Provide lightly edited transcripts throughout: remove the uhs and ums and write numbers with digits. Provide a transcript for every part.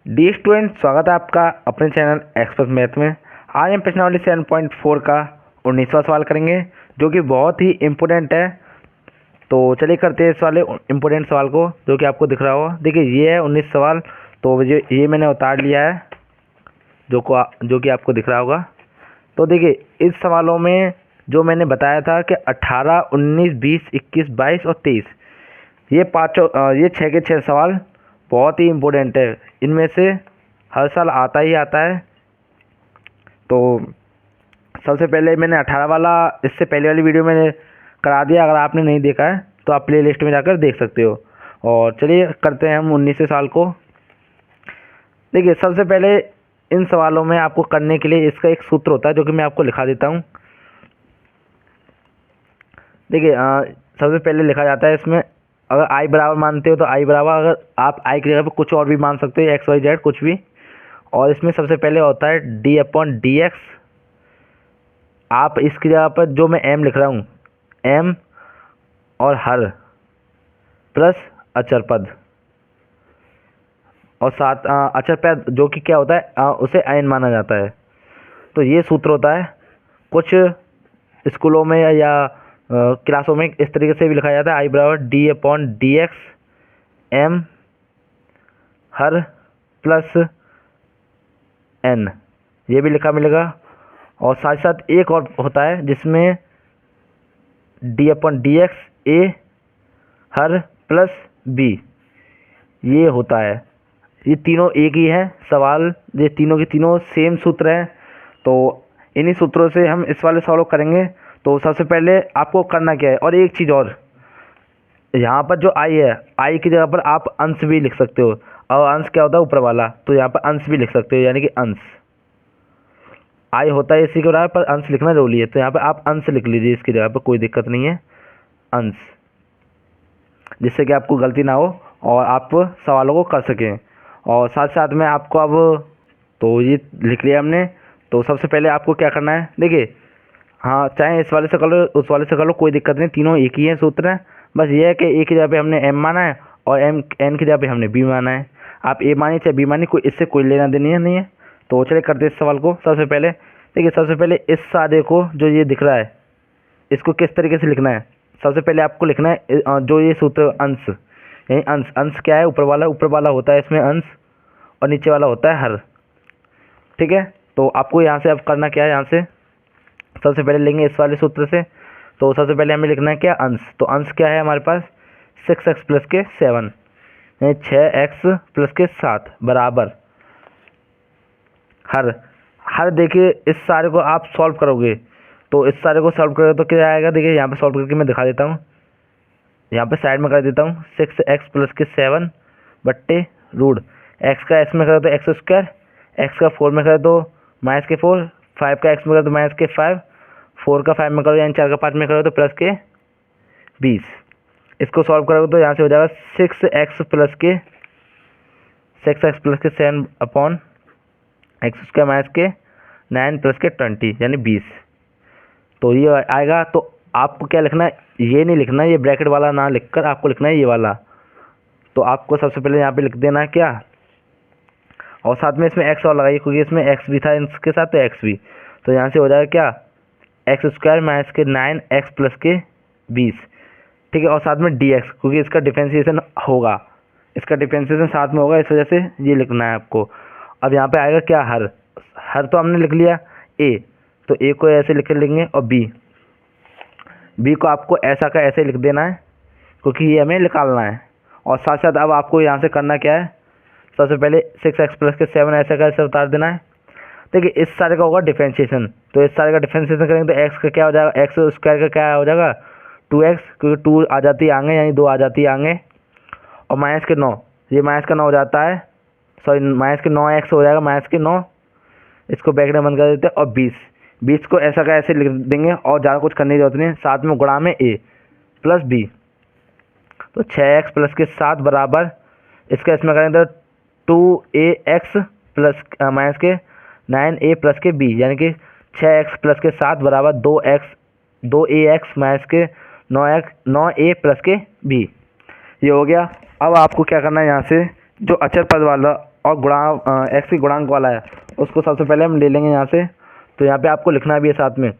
Dear student, स्वागत है आपका अपने चैनल एक्सपर्ट मैथ में। आज हम प्रश्नावली 7.4 का 19वां सवाल करेंगे जो कि बहुत ही इम्पोर्टेंट है। तो चलिए करते हैं इस वाले इम्पोर्टेंट सवाल को जो कि आपको दिख रहा होगा। देखिए ये है 19 सवाल, तो ये मैंने उतार लिया है जो कि आपको दिख रहा होगा। तो देखिए इस सवालों में जो मैंने बताया था कि 18, 19, 20, 21, 22 और 23, ये ये 6 के 6 सवाल बहुत ही इम्पोर्टेंट है। इनमें से हर साल आता ही आता है। तो सबसे पहले मैंने 18 वाला इससे पहले वाली वीडियो में करा दिया, अगर आपने नहीं देखा है तो आप प्ले लिस्ट में जाकर देख सकते हो। और चलिए करते हैं हम 19वें साल को। देखिए सबसे पहले इन सवालों में आपको करने के लिए इसका एक सूत्र होता है जो कि मैं आपको लिखा देता हूँ। देखिए सबसे पहले लिखा जाता है इसमें, अगर आई बराबर मानते हो तो आई बराबर, अगर आप आई की जगह पर कुछ और भी मान सकते हो, एक्स वाई जेड कुछ भी। और इसमें सबसे पहले होता है डी अपॉन डी एक्स। आप इसकी जगह पर जो मैं एम लिख रहा हूँ, एम और हर प्लस अचर पद, और साथ अचर पद जो कि क्या होता है उसे एन माना जाता है। तो ये सूत्र होता है। कुछ स्कूलों में या क्लासों में इस तरीके से भी लिखा जाता है, आई बराबर D upon D X M हर प्लस एन, ये भी लिखा मिलेगा। और साथ ही साथ एक और होता है जिसमें डी अपॉन डी एक्स ए हर प्लस बी, ये होता है। ये तीनों एक ही है सवाल, ये तीनों के तीनों सेम सूत्र हैं। तो इन्हीं सूत्रों से हम इस वाले सवाल को करेंगे। तो सबसे पहले आपको करना क्या है, और एक चीज़ और, यहाँ पर जो आई है, आई की जगह पर आप अंश भी लिख सकते हो। और अंश क्या होता है, ऊपर वाला, तो यहाँ पर अंश भी लिख सकते हो, यानी कि अंश। आई होता है इसी के बराबर, पर अंश लिखना जरूरी है, तो यहाँ पर आप अंश लिख लीजिए इसकी जगह पर, कोई दिक्कत नहीं है, अंश, जिससे कि आपको गलती ना हो और आप सवालों को कर सकें। और साथ साथ में आपको अब, तो ये लिख लिया हमने। तो सबसे पहले आपको क्या करना है, देखिए हाँ, चाहे इस वाले से कर लो उस वाले से कर लो, कोई दिक्कत नहीं, तीनों एक ही है सूत्र है। बस ये है कि ए की जगह पे हमने एम माना है और एन की जगह पे हमने बी माना है। आप ए मानिए चाहे बी मानिए, कोई इससे कोई लेना देनी है नहीं है। तो चलिए करते इस सवाल को। सबसे पहले देखिए, सबसे पहले इस सादे को जो ये दिख रहा है, इसको किस तरीके से लिखना है। सबसे पहले आपको लिखना है जो ये सूत्र अंश, यानी अंश, अंश क्या है, ऊपर वाला होता है इसमें अंश, और नीचे वाला होता है हर। ठीक है, तो आपको यहाँ से अब करना क्या है, यहाँ से सबसे पहले लेंगे इस वाले सूत्र से। तो सबसे पहले हमें लिखना है क्या, अंश। तो अंश क्या है हमारे पास, 6x प्लस के 7, यानी 6x प्लस के 7 बराबर हर। हर देखिए इस सारे को आप सॉल्व करोगे, तो इस सारे को सॉल्व करोगे तो क्या आएगा, देखिए यहाँ पे सॉल्व करके मैं दिखा देता हूँ, यहाँ पे साइड में कर देता हूँ। 6x प्लस के 7 बट्टे रूट एक्स का एक्स में करो तो एक्स स्क्वायर, एक्स का 4 में करो तो माइनस के 4, 5 का एक्स में करो तो माइनस के 5, 4 का 5 में करो यानी 4 का 5 में करो तो प्लस के 20। इसको सॉल्व करोगे तो यहाँ से हो जाएगा 6x प्लस के 7 अपॉन एक्स स्क्वायर माइनस के 9 प्लस के 20 यानी 20। तो ये आएगा। तो आपको क्या लिखना है, ये नहीं लिखना है, ये ब्रैकेट वाला ना लिखकर आपको लिखना है ये वाला। तो आपको सबसे पहले यहाँ पे लिख देना है क्या, और साथ में इसमें एक्स और लगाइए क्योंकि इसमें एक्स भी था इसके साथ, तो एक्स भी। तो यहाँ से हो जाएगा क्या, एक्स स्क्वायर माइनस के 9x प्लस के 20। ठीक है, और साथ में डी एक्स, क्योंकि इसका डिफ्रेंशिएशन होगा, इसका डिफ्रेंशिएशन साथ में होगा, इस वजह से ये लिखना है आपको। अब यहाँ पे आएगा क्या, हर। हर तो हमने लिख लिया ए, तो ए को ऐसे लिख लेंगे, और बी को आपको ऐसा का ऐसे लिख देना है क्योंकि ये हमें निकालना है। और साथ साथ अब आपको यहाँ से करना क्या है, सबसे पहले 6x प्लस के 7 ऐसा का ऐसे उतार देना है। देखिए इस सारे का होगा डिफ्रेंशिएशन, तो इस सारे का डिफ्रेंशिएशन करेंगे तो x का क्या हो जाएगा, एक्स स्क्वायर का क्या हो जाएगा 2x, क्योंकि 2 आ जाती है आगे यानी 2 आ जाती है आगे, और माइनस के 9, ये माइनस का 9 हो जाता है, सॉरी माइनस के 9x हो जाएगा, माइनस के 9, इसको ब्रैकेट में बंद कर देते हैं। और 20 को ऐसा का ऐसे लिख देंगे और ज़्यादा कुछ करने की जरूरत नहीं है, साथ में गुणा में a प्लस b। तो 6x प्लस के 7 बराबर, इसका इसमें करेंगे तो 2ax प्लस माइनस के 9a प्लस के b, यानी कि 6x प्लस के 7 बराबर 2ax माइनस के 9a प्लस के b। ये हो गया। अब आपको क्या करना है, यहाँ से जो अचर पद वाला और गुणांक एक्स की गुणांक वाला है उसको सबसे पहले हम ले लेंगे यहाँ से। तो यहाँ पे आपको लिखना भी है साथ में,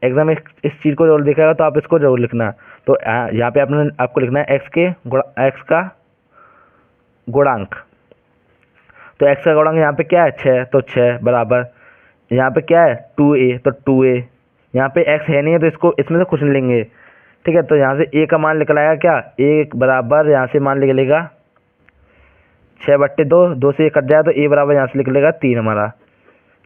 एग्जाम इस चीज़ को जरूर दिखाएगा तो आप इसको जरूर लिखना। तो यहाँ पे आपको लिखना है एक्स का गुणांक। तो एक्स का गुणांक यहाँ पे क्या है 6, तो 6 बराबर यहाँ पे क्या है 2a, तो 2a। यहाँ पे x है नहीं है तो इसको इसमें से कुछ नहीं लेंगे, ठीक है। तो यहाँ से a का मान निकल आएगा क्या, 1 बराबर यहाँ से मान निकलेगा 6/2, 2 से 1 कट जाए तो a बराबर यहाँ से निकलेगा 3 हमारा,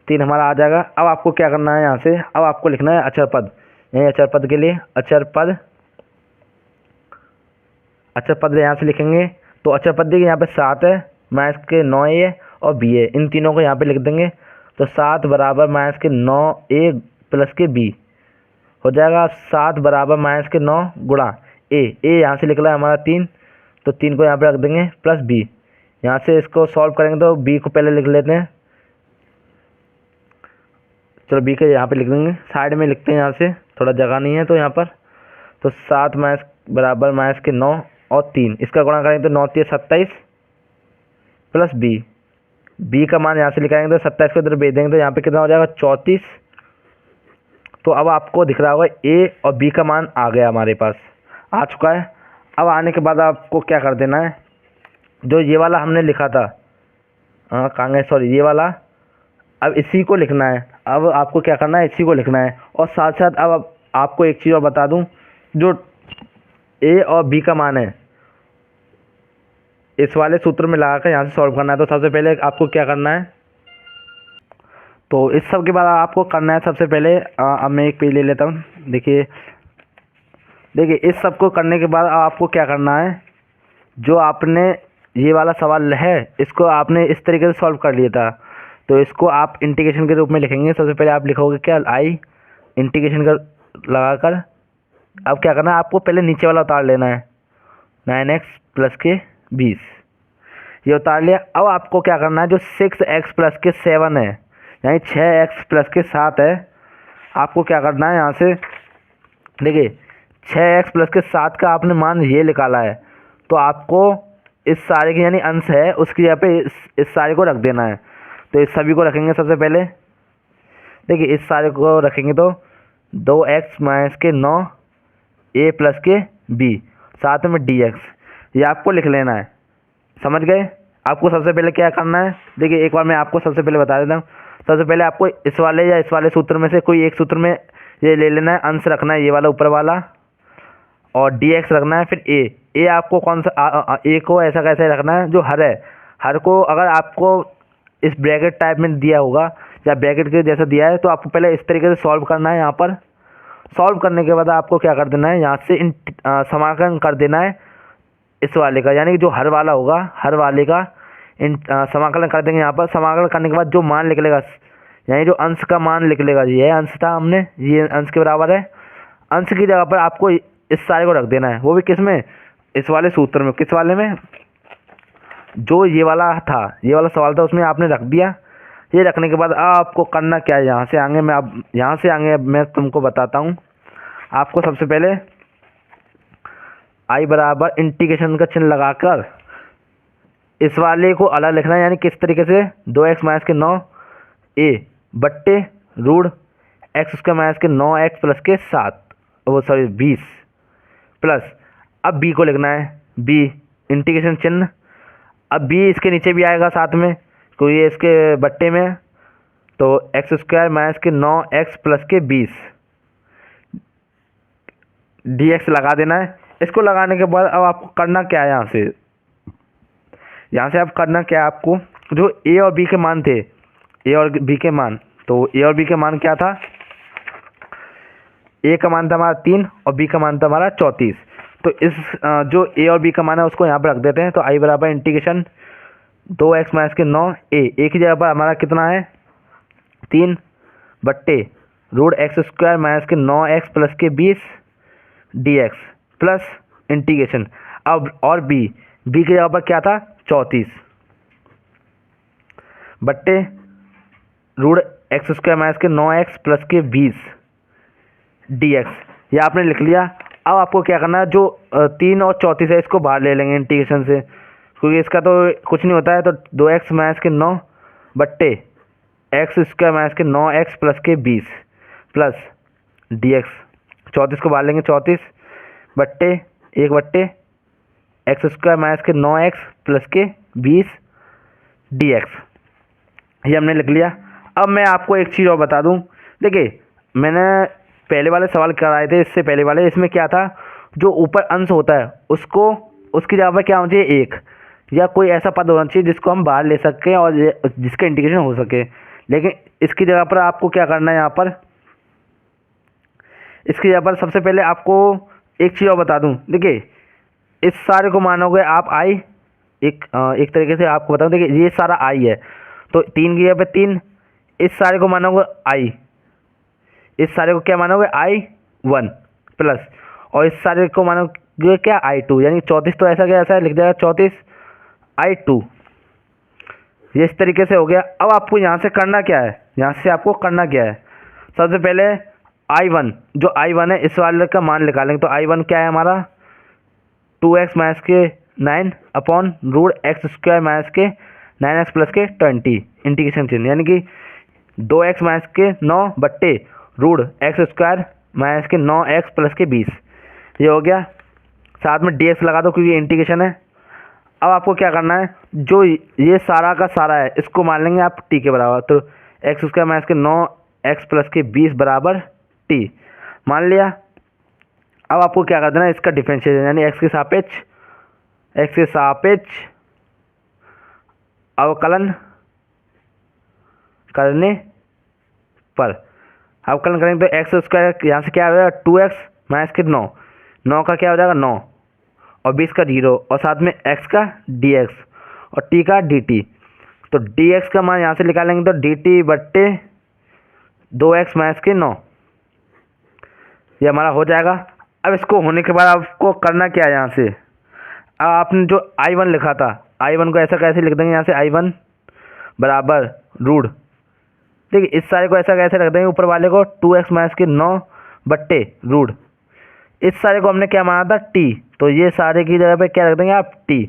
3 हमारा आ जाएगा। अब आपको क्या करना है यहाँ से, अब आपको लिखना है अचर पद। यही अचर पद के लिए अचर पद यहाँ से लिखेंगे। तो अचर पद देखिए यहाँ पे 7 है, माइनस के 9a और b है, इन तीनों को यहाँ पे लिख देंगे। तो 7 बराबर माइनस के 9a प्लस के b हो जाएगा 7 बराबर माइनस के 9 गुणा a यहाँ से निकला है हमारा 3, तो 3 को यहाँ पे रख देंगे प्लस b। यहाँ से इसको सॉल्व करेंगे तो b को पहले लिख लेते हैं, चलो b के यहाँ पे लिख देंगे, साइड में लिखते हैं, यहाँ से थोड़ा जगह नहीं है तो यहाँ पर। तो 7 माइनस बराबर माइनस के 9 और 3, इसका गुणा करेंगे तो 9 3 27 प्लस b का मान यहाँ से लिखाएंगे तो 27 को इधर भेज देंगे तो यहाँ पे कितना हो जाएगा 34। तो अब आपको दिख रहा होगा a और b का मान आ गया, हमारे पास आ चुका है। अब आने के बाद आपको क्या कर देना है, जो ये वाला हमने लिखा था, कहाँ गए, सॉरी ये वाला, अब इसी को लिखना है। अब आपको क्या करना है, इसी को लिखना है। और साथ साथ अब आपको एक चीज़ और बता दूं, जो a और b का मान है इस वाले सूत्र में लगाकर यहाँ से सॉल्व करना है। तो सबसे पहले आपको क्या करना है, तो इस सब के बाद आपको करना है सबसे पहले, अब मैं एक पेज ले लेता हूँ। देखिए इस सब को करने के बाद आपको क्या करना है, जो आपने ये वाला सवाल है इसको आपने इस तरीके से सॉल्व कर लिया था, तो इसको आप इंटीग्रेशन के रूप में लिखेंगे। सबसे पहले आप लिखोगे क्या, आई इंटीग्रेशन कर लगाकर। अब क्या करना है, आपको पहले नीचे वाला उतार लेना है, 9x प्लस के 20, ये उतार लिया। अब आपको क्या करना है, जो 6x प्लस के 7 है, यानी 6x प्लस के 7 है, आपको क्या करना है, यहाँ से देखिए 6x प्लस के 7 का आपने मान ये निकाला है, तो आपको इस सारे के यानी अंश है उसकी जगह पे इस सारे को रख देना है। तो इस सभी को रखेंगे सबसे पहले, देखिए इस सारे को रखेंगे तो 2x माइनस के 9 a प्लस के b साथ में dx, ये आपको लिख लेना है। समझ गए। आपको सबसे पहले क्या करना है, देखिए एक बार मैं आपको सबसे पहले बता देता हूँ। सबसे पहले आपको इस वाले या इस वाले सूत्र में से कोई एक सूत्र में ये ले लेना है, अंश रखना है ये वाला ऊपर वाला, और dx रखना है। फिर a आपको कौन सा a को ऐसा कैसे रखना है, जो हर है, हर को अगर आपको इस ब्रैकेट टाइप में दिया होगा या ब्रैकेट के जैसा दिया है तो आपको पहले इस तरीके से सॉल्व करना है। यहाँ पर सॉल्व करने के बाद आपको क्या कर देना है, यहाँ से समाकलन कर देना है इस वाले का, यानी कि जो हर वाला होगा हर वाले का समाकलन कर देंगे। यहाँ पर समाकलन करने के बाद जो मान निकलेगा, यानी जो अंश का मान निकलेगा, ये अंश था हमने, ये अंश के बराबर है, अंश की जगह पर आपको इस सारे को रख देना है। वो भी किस में, इस वाले सूत्र में। किस वाले में, जो ये वाला था, ये वाला सवाल था उसमें आपने रख दिया। ये रखने के बाद आपको करना क्या है, यहाँ से आगे मैं अब यहाँ से आगे मैं तुमको बताता हूँ। आपको सबसे पहले आई बराबर इंटीग्रेशन का चिन्ह लगाकर इस वाले को अलग लिखना है, यानी किस तरीके से 2x माइनस के 9 a बट्टे रूट एक्स स्क्वायर माइनस के 9x प्लस के 7 वो सॉरी 20 प्लस, अब b को लिखना है, b इंटीग्रेशन चिन्ह, अब b इसके नीचे भी आएगा साथ में, कोई ये इसके बट्टे में, तो एक्स स्क्वायर माइनस के 9x प्लस के 20 dx लगा देना है। इसको लगाने के बाद अब आपको करना क्या है, यहाँ से आप करना क्या है, आपको जो a और b के मान थे, a और b के मान, तो a और b के मान क्या था, a का मान था हमारा 3 और b का मान था हमारा 34। तो इस जो a और b का मान है उसको यहाँ पर रख देते हैं। तो आई बराबर इंटीग्रेशन 2x माइनस के 9 a की जगह पर हमारा कितना है 3 बट्टे रूट एक्स स्क्वायर माइनस के 9x प्लस के 20 dx प्लस इंटीग्रेशन। अब और b की जगह पर क्या था 34 बट्टे रूट एक्स स्क्वायर माइनस के 9x प्लस के 20 dx, ये आपने लिख लिया। अब आपको क्या करना है, जो 3 और 34 है इसको बाहर ले लेंगे इंटीग्रेशन से, क्योंकि इसका तो कुछ नहीं होता है, तो 2x माइनस के 9 बट्टे एक्स स्क्वायर माइनस के 9x प्लस के 20 प्लस dx। 34 को बाहर लेंगे, 34 बट्टे 1 बट्टे एक्स स्क्वायर माइनस के 9x प्लस के 20 dx। ये हमने लिख लिया। अब मैं आपको एक चीज़ और बता दूं, देखिए मैंने पहले वाले सवाल कराए थे, इससे पहले वाले, इसमें क्या था, जो ऊपर अंश होता है उसको, उसकी जगह पर क्या होना चाहिए, एक या कोई ऐसा पद होना चाहिए जिसको हम बाहर ले सकें और जिसका इंटीग्रेशन हो सके। लेकिन इसकी जगह पर आपको क्या करना है, यहाँ पर इसकी जगह पर सबसे पहले आपको एक चीज़ और बता दूं, देखिए इस सारे को मानोगे आप आई, एक तरीके से आपको बताऊं, देखिए ये सारा आई है, तो 3 की जगह पे 3, इस सारे को मानोगे आई, इस सारे को क्या मानोगे I1 प्लस, और इस सारे को मानोगे क्या I2, यानी 34 तो ऐसा क्या ऐसा लिख जाएगा 34 I2। ये इस तरीके से हो गया। अब आपको यहाँ से करना क्या है, यहाँ से आपको करना क्या है, सबसे पहले I1, जो I1 है इस वाले का मान निकालेंगे। तो I1 क्या है हमारा 2x माइनस के 9 upon root x square minus के 9x प्लस के 20 इंटीग्रेशन चिन्ह, यानी कि 2x माइनस के 9 बट्टे रूट एक्स स्क्वायर माइनस के 9x प्लस के 20। ये हो गया, साथ में dx लगा दो क्योंकि इंटीग्रेशन है। अब आपको क्या करना है, जो ये सारा का सारा है इसको मान लेंगे आप t के बराबर, तो एक्स स्क्वायर माइनस के 9x प्लस के 20 बराबर t मान लिया। अब आपको क्या कर देना, इसका डिफरेंशिएशन यानी x के सापेक्ष अवकलन करने पर, अवकलन करेंगे तो एक्स स्क्वायर यहाँ से क्या हो जाएगा 2x माइनस के 9 का क्या हो जाएगा 9 और 20 का 0 और साथ में x का dx और t का dt। तो dx का मान यहाँ से निकालेंगे तो dt बट्टे 2x माइनस के 9, ये हमारा हो जाएगा। अब इसको होने के बाद आपको करना क्या है, यहाँ से अब आपने जो I1 लिखा था, I1 को ऐसा कैसे लिख देंगे, यहाँ से I1 बराबर रूट, देखिए इस सारे को ऐसा कैसे रख देंगे, ऊपर वाले को 2x माइनस के 9 बट्टे रूट, इस सारे को हमने क्या माना था t, तो ये सारे की जगह पे क्या रख देंगे आप t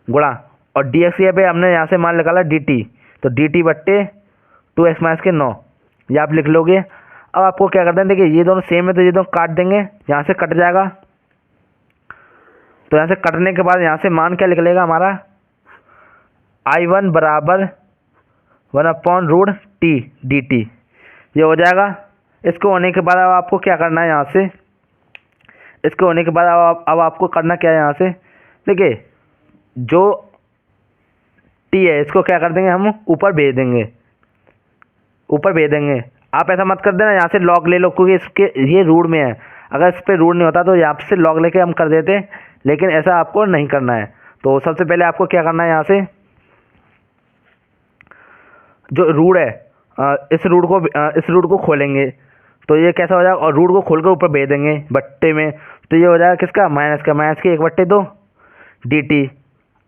गुणा, और dx की जगह पे हमने यहाँ से मान निकाला dt, तो dt बट्टे 2x माइनस के 9, ये आप लिख लोगे। अब आपको क्या करते हैं, देखिए ये दोनों सेम है तो ये दोनों काट देंगे, यहाँ से कट जाएगा, तो यहाँ से कटने के बाद यहाँ से मान क्या निकलेगा हमारा I1 बराबर 1 अपॉन रूट t dt, ये हो जाएगा। इसको होने के बाद अब आपको क्या करना है, यहाँ से इसको होने के बाद अब आपको करना क्या है, यहाँ से देखिए जो t है इसको क्या कर देंगे हम ऊपर भेज देंगे, आप ऐसा मत कर देना यहाँ से लॉग ले लो क्योंकि इसके ये रूट में है, अगर इस पर रूट नहीं होता तो यहाँ से लॉग लेके हम कर देते, लेकिन ऐसा आपको नहीं करना है। तो सबसे पहले आपको क्या करना है, यहाँ से जो रूट है इस रूट को खोलेंगे, तो ये कैसा हो जाएगा, और रूट को खोलकर ऊपर भेज देंगे बट्टे में, तो ये हो जाएगा किसका माइनस के 1/2 dt।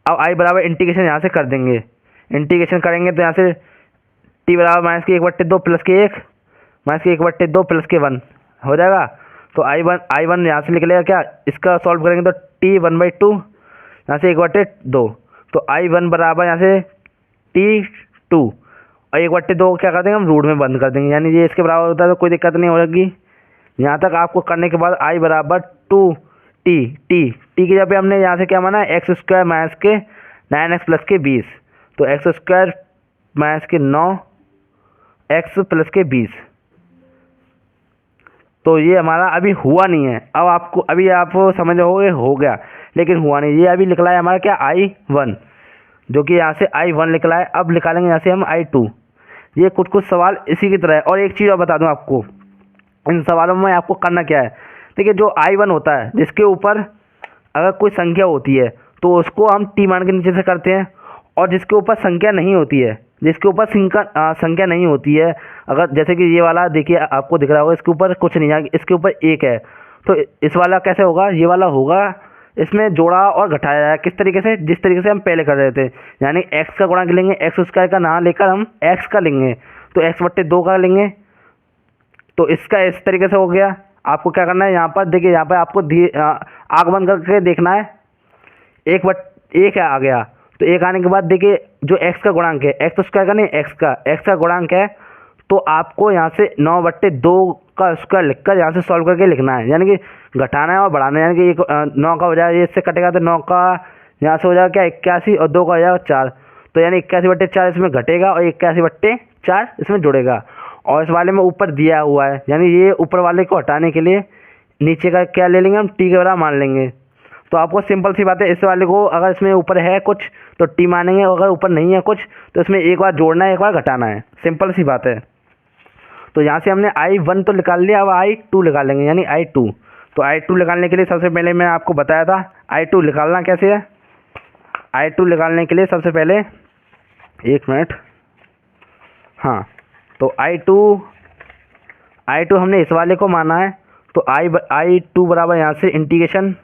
अब आई बराबर इंटीग्रेशन यहाँ से कर देंगे, इंटीग्रेशन करेंगे तो यहाँ से t बराबर माइनस के 1/2 प्लस के 1 माइनस के 1/2 प्लस के 1 हो जाएगा। तो I1 यहाँ से निकलेगा क्या, इसका सॉल्व करेंगे तो t 1/2 यहाँ से 1/2, तो I1 बराबर यहाँ से t2 और 1/2 क्या कर देंगे हम रूट में बंद कर देंगे, यानी ये इसके बराबर होता है तो कोई दिक्कत नहीं होगी। यहाँ तक आपको करने के बाद I बराबर 2t की जगह पे हमने यहाँ से क्या माना एक्स स्क्वायर माइनस के 9x प्लस के 20, तो एक्स स्क्वायर माइनस के 9x प्लस के 20, तो ये हमारा अभी हुआ नहीं है। अब आपको अभी आप समझ रहोगे हो गया, लेकिन हुआ नहीं, ये अभी निकला है हमारा क्या I1, जो कि यहाँ से I1 निकला है। अब निकालेंगे यहाँ से हम I2। ये कुछ सवाल इसी की तरह है। और एक चीज़ और बता दूँ आपको, इन सवालों में आपको करना क्या है, देखिए जो I1 होता है जिसके ऊपर अगर कोई संख्या होती है तो उसको हम t मान के नीचे से करते हैं, और जिसके ऊपर संख्या नहीं होती है, संख्या नहीं होती है, अगर जैसे कि ये वाला देखिए आपको दिख रहा होगा इसके ऊपर कुछ नहीं है, इसके ऊपर 1 है, तो इस वाला कैसे होगा, ये वाला होगा, इसमें जोड़ा और घटाया जाएगा किस तरीके से, जिस तरीके से हम पहले कर रहे थे, यानी x का गुणा लेंगे, एक्स स्क्वायर का ना लेकर हम x का लेंगे, तो x/2 का लेंगे, तो इसका इस तरीके से हो गया। आपको क्या करना है, यहाँ पर देखिए, यहाँ पर आपको आंख बंद करके देखना है, एक आ गया, तो एक आने के बाद देखिए जो एक्स का गुणांक है, एक्स स्क्वायर का नहीं, एक्स का गुणांक है, तो आपको यहाँ से 9/2 का स्क्वायर लिखकर यहाँ से सॉल्व करके लिखना है, यानी कि घटाना है और बढ़ाना है। यानी कि 9 का हो जाएगा, ये इससे कटेगा तो 9 का यहाँ से हो जाएगा क्या 81 और 2 का हो जाएगा 4, तो यानी 81/4 इसमें घटेगा और 81/4 इसमें जुड़ेगा। और इस वाले में ऊपर दिया हुआ है, यानी ये ऊपर वाले को हटाने के लिए नीचे का क्या ले लेंगे हम, टी के बराबर मान लेंगे। तो आपको सिंपल सी बात है, इस वाले को अगर इसमें ऊपर है कुछ तो टी मानेंगे, अगर ऊपर नहीं है कुछ तो इसमें एक बार जोड़ना है, एक बार घटाना है, सिंपल सी बात है। तो यहाँ से हमने I1 तो निकाल लिया, अब I2 निकाल लेंगे, यानी I2। तो I2 निकालने के लिए सबसे पहले मैं आपको बताया था I2 निकालना कैसे है। I2 निकालने के लिए सबसे पहले, एक मिनट, हाँ, तो I2 हमने इस वाले को माना है, तो I2 बराबर यहाँ से इंटीग्रेशन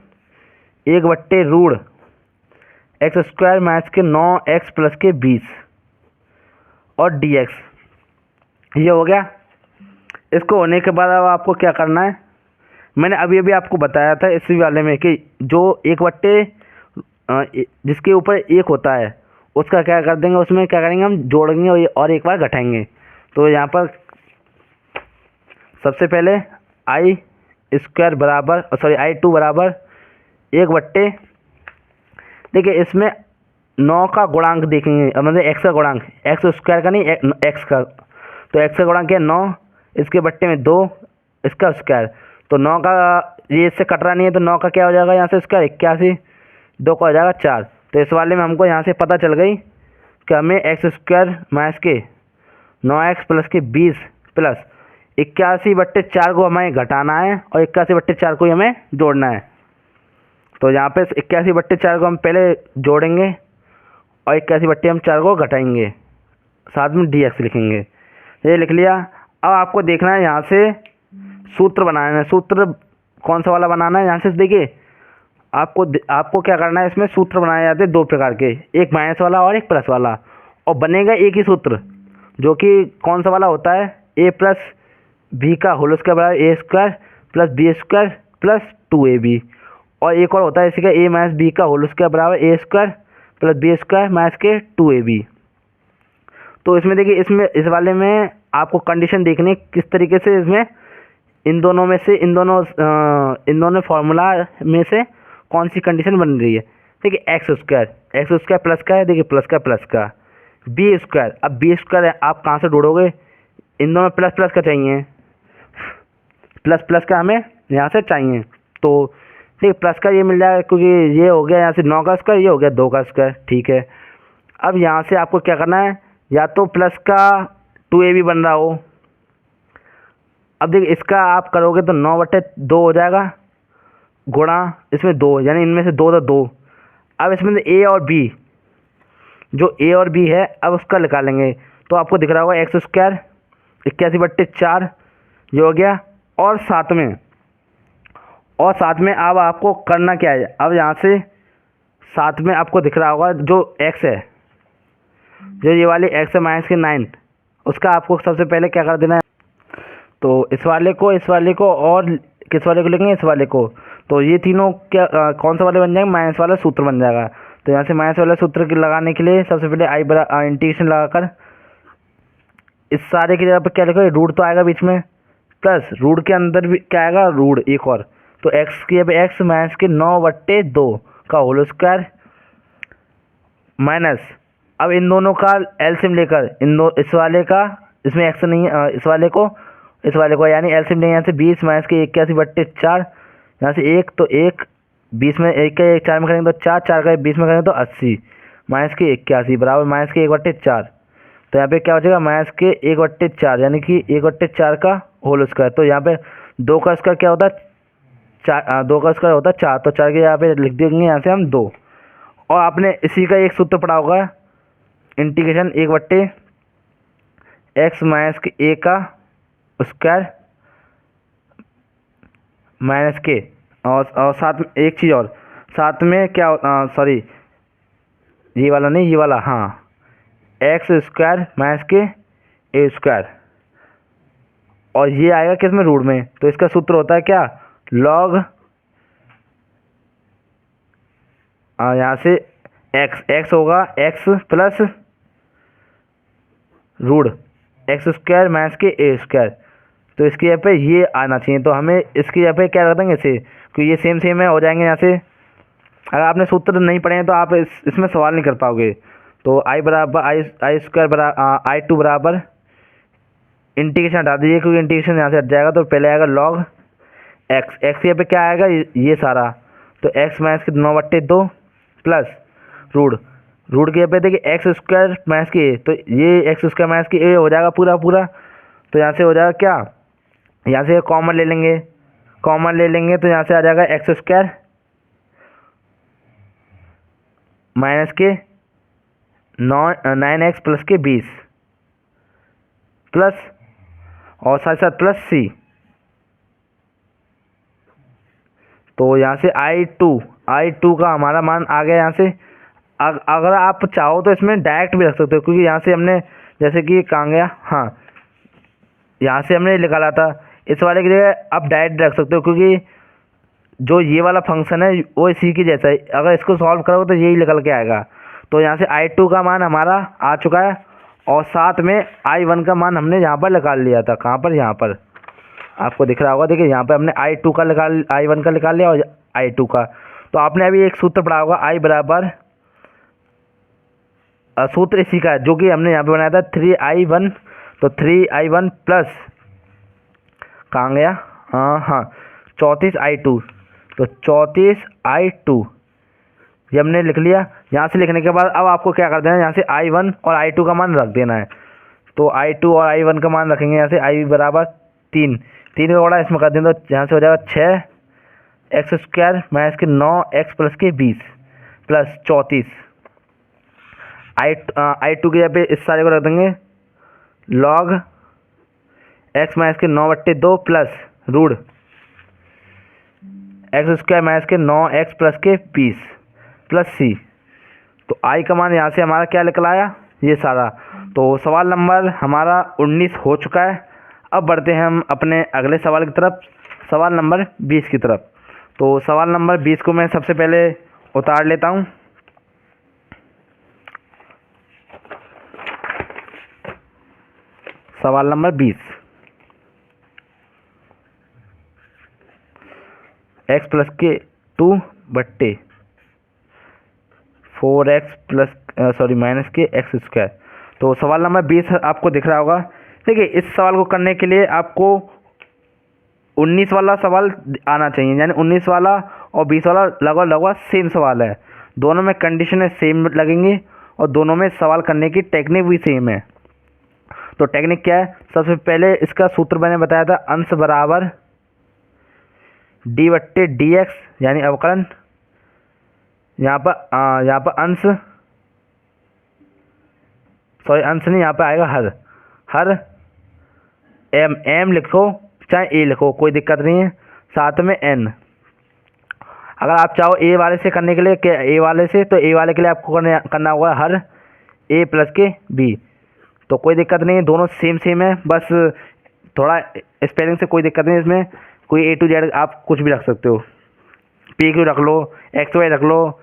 1/√x² माइनस के 9x प्लस के 20 और dx, ये हो गया। इसको होने के बाद अब आपको क्या करना है, मैंने अभी आपको बताया था इसी वाले में कि जो जिसके ऊपर एक होता है उसका क्या कर देंगे, उसमें क्या करेंगे हम जोड़ेंगे और एक बार घटाएंगे। तो यहाँ पर सबसे पहले I2 बराबर 1/, देखिए इसमें 9 का गुणांक देखेंगे, मतलब x का गुणांक, x² का नहीं, x का, तो x का गुणांक है 9, इसके बट्टे में 2, इसका स्क्वायर, तो 9 का ये इससे कट रहा नहीं है, तो 9 का क्या हो जाएगा यहाँ से स्क्वायर 81, 2 का हो जाएगा 4। तो इस वाले में हमको यहाँ से पता चल गई कि हमें x² माइनस के 9x प्लस के 20 प्लस 81/4 को हमें घटाना है और 81/4 को ही हमें जोड़ना है। तो यहाँ पे 81/4 को हम पहले जोड़ेंगे और 81/4 को घटाएंगे, साथ में dx लिखेंगे, ये लिख लिया। अब आपको देखना है यहाँ से सूत्र बनाना है, सूत्र कौन सा वाला बनाना है, यहाँ से देखिए आपको क्या करना है, इसमें सूत्र बनाए जाते हैं दो प्रकार के, एक माइनस वाला और एक प्लस वाला, और बनेगा एक ही सूत्र, जो कि कौन सा वाला होता है, a प्लस बी का होल स्क्वायर बराबर a² plus b² plus 2ab, और एक और होता है इसी का a माइनस बी का होल स्क्वायर बराबर a² प्लस b² माइनस के 2ab। तो इसमें देखिए, इस वाले में आपको कंडीशन देखनी किस तरीके से, इसमें इन दोनों फार्मूला में से कौन सी कंडीशन बन रही है। देखिए x² प्लस का है, देखिए प्लस का b², अब b² आप कहाँ से ढूंढोगे, इन दोनों प्लस का चाहिए, प्लस का हमें यहाँ से चाहिए, तो ठीक प्लस का ये मिल जाएगा, क्योंकि ये हो गया यहाँ से 9 का स्क्वायर, ये हो गया 2 का स्क्वायर, ठीक है। अब यहाँ से आपको क्या करना है, या तो प्लस का 2ab बन रहा हो, अब देखिए इसका आप करोगे तो 9/2 हो जाएगा, गुणा इसमें 2, यानी इनमें से 2 तो 2। अब इसमें से a और b, जो a और b है अब उसका निकालेंगे, तो आपको दिख रहा होगा x² 81/4 ये हो गया, और साथ में अब आपको करना क्या है, अब यहाँ से साथ में आपको दिख रहा होगा जो x है, जो ये वाली x है माइनस के 9, उसका आपको सबसे पहले क्या कर देना है, तो इस वाले को और किस वाले को लिखेंगे, इस वाले को, तो ये तीनों क्या कौन सा वाले बन जाएंगे, माइनस वाला सूत्र बन जाएगा। तो यहाँ से माइनस वाला सूत्र लगाने के लिए सबसे पहले इंटीग्रेशन लगाकर इस सारे की जगह पर क्या लिखोगे, रूट तो आएगा बीच में, प्लस रूट के अंदर भी क्या आएगा, रूट एक और, तो x की जगह x माइनस के 9/2 का होल स्क्वायर माइनस, अब इन दोनों का एलसीएम लेकर इस वाले का, इसमें x नहीं है, इस वाले को यानी एलसीएम लेंगे, यहाँ से 20 माइनस के 81/4, यहाँ से 1 तो 1, 20 में 1 का 4 में करेंगे तो 4 का 20 में करेंगे तो 80 माइनस के 81 बराबर माइनस के 1/4, तो यहाँ पे क्या हो जाएगा माइनस के 1/4, यानी कि 1/4 का होल स्क्वायर। तो यहाँ पे 2 का स्क्वायर क्या होता है, 2 का स्क्वायर होता है 4, तो 4 के यहाँ पे लिख देंगे यहाँ से हम 2। और आपने इसी का एक सूत्र पढ़ा होगा, इंटीग्रेशन 1/x माइनस के a का स्क्वायर माइनस के, और साथ में एक चीज़ और, साथ में क्या सॉरी ये वाला नहीं, ये वाला, हाँ, x² माइनस के a², और ये आएगा किस में, रूट में, तो इसका सूत्र होता है क्या, लॉग यहाँ से एक्स एक्स होगा x plus root x square minus के ए स्क्वायर। तो इसकी जगह पे ये आना चाहिए, तो हमें इसकी जगह पे क्या कर देंगे इसे, क्योंकि ये सेम सेम है, हो जाएंगे यहाँ से। अगर आपने सूत्र नहीं पढ़े हैं तो आप इसमें सवाल नहीं कर पाओगे। तो आई बराबर आई स्क्वायर बराबर आई टू बराबर इंटीग्रेशन हटा दीजिए, क्योंकि इंटीग्रेशन यहाँ से हट जाएगा। तो पहले आएगा लॉग एक्स, एक्स यहाँ पे क्या आएगा ये सारा, तो एक्स माइनस के 9/2 प्लस रूट रूट के यहाँ पे देखिए एक्स स्क्वायर माइनस के ए, तो ये एक्स स्क्वायर माइनस के ए हो जाएगा पूरा पूरा। तो यहाँ से हो जाएगा क्या, यहाँ से कॉमन ले लेंगे, कॉमन ले लेंगे तो यहाँ से आ जाएगा एक्स स्क्वायर माइनस के 9x प्लस के 20 प्लस और साथ साथ प्लस सी। तो यहाँ से आई टू का हमारा मान आ गया। यहाँ से अगर आप चाहो तो इसमें डायरेक्ट भी रख सकते हो, क्योंकि यहाँ से हमने जैसे कि कहाँ गया, हाँ यहाँ से हमने निकाला था, इस वाले की जगह आप डायरेक्ट रख सकते हो, क्योंकि जो ये वाला फंक्शन है वो इसी की जैसा है। अगर इसको सॉल्व करोगे तो यही निकल के आएगा। तो यहाँ से आई2 का मान हमारा आ चुका है, और साथ में आई1 का मान हमने यहाँ पर निकाल लिया था। कहाँ पर, यहाँ पर आपको दिख रहा होगा, देखिए यहाँ पर हमने आई1 का निकाल लिया और आई2 का। तो आपने अभी एक सूत्र पढ़ा होगा, आई बराबर सूत्र इसी का है जो कि हमने यहाँ पे बनाया था 3i1। तो 3i1 प्लस कहाँ गया, हाँ 34i2। तो 34i2 ये हमने लिख लिया। यहाँ से लिखने के बाद अब आपको क्या कर देना है, यहाँ से i1 और i2 का मान रख देना है। तो i2 और i1 का मान रखेंगे यहाँ से, i बराबर 3 का बड़ा इसमें कर देंगे, तो यहाँ से हो जाएगा 6x स्क्वायर माइनस के 9x प्लस के 20 प्लस 34। आई2 के जगह पे इस सारे को रख देंगे लॉग x माइनस के 9/2 plus root x square minus के 9x प्लस के 20 प्लस सी। तो आई का मान यहाँ से हमारा क्या निकल आया, ये सारा। तो सवाल नंबर हमारा 19 हो चुका है। अब बढ़ते हैं हम अपने अगले सवाल की तरफ, सवाल नंबर 20 की तरफ। तो सवाल नंबर 20 को मैं सबसे पहले उतार लेता हूँ। सवाल नंबर 20, x प्लस के 2/4x प्लस माइनस के x स्क्वायर। तो सवाल नंबर 20 आपको दिख रहा होगा। देखिए इस सवाल को करने के लिए आपको 19 वाला सवाल आना चाहिए, यानी 19 वाला और 20 वाला लगभग सेम सवाल है। दोनों में कंडीशनें सेम लगेंगी और दोनों में सवाल करने की टेक्निक भी सेम है। तो टेक्निक क्या है, सबसे पहले इसका सूत्र मैंने बताया था, अंश बराबर d/dx यानी अवकलन। यहाँ पर अंश अंश नहीं, यहाँ पर आएगा हर m लिखो चाहे a लिखो, कोई दिक्कत नहीं है, साथ में n। अगर आप चाहो a वाले से करने के लिए a वाले से, तो a वाले के लिए आपको करना होगा हर a प्लस के b। तो कोई दिक्कत नहीं है, दोनों सेम है, बस थोड़ा स्पेलिंग से कोई दिक्कत नहीं है। इसमें कोई A to Z आप कुछ भी रख सकते हो, PQ रख लो, XY रख लो,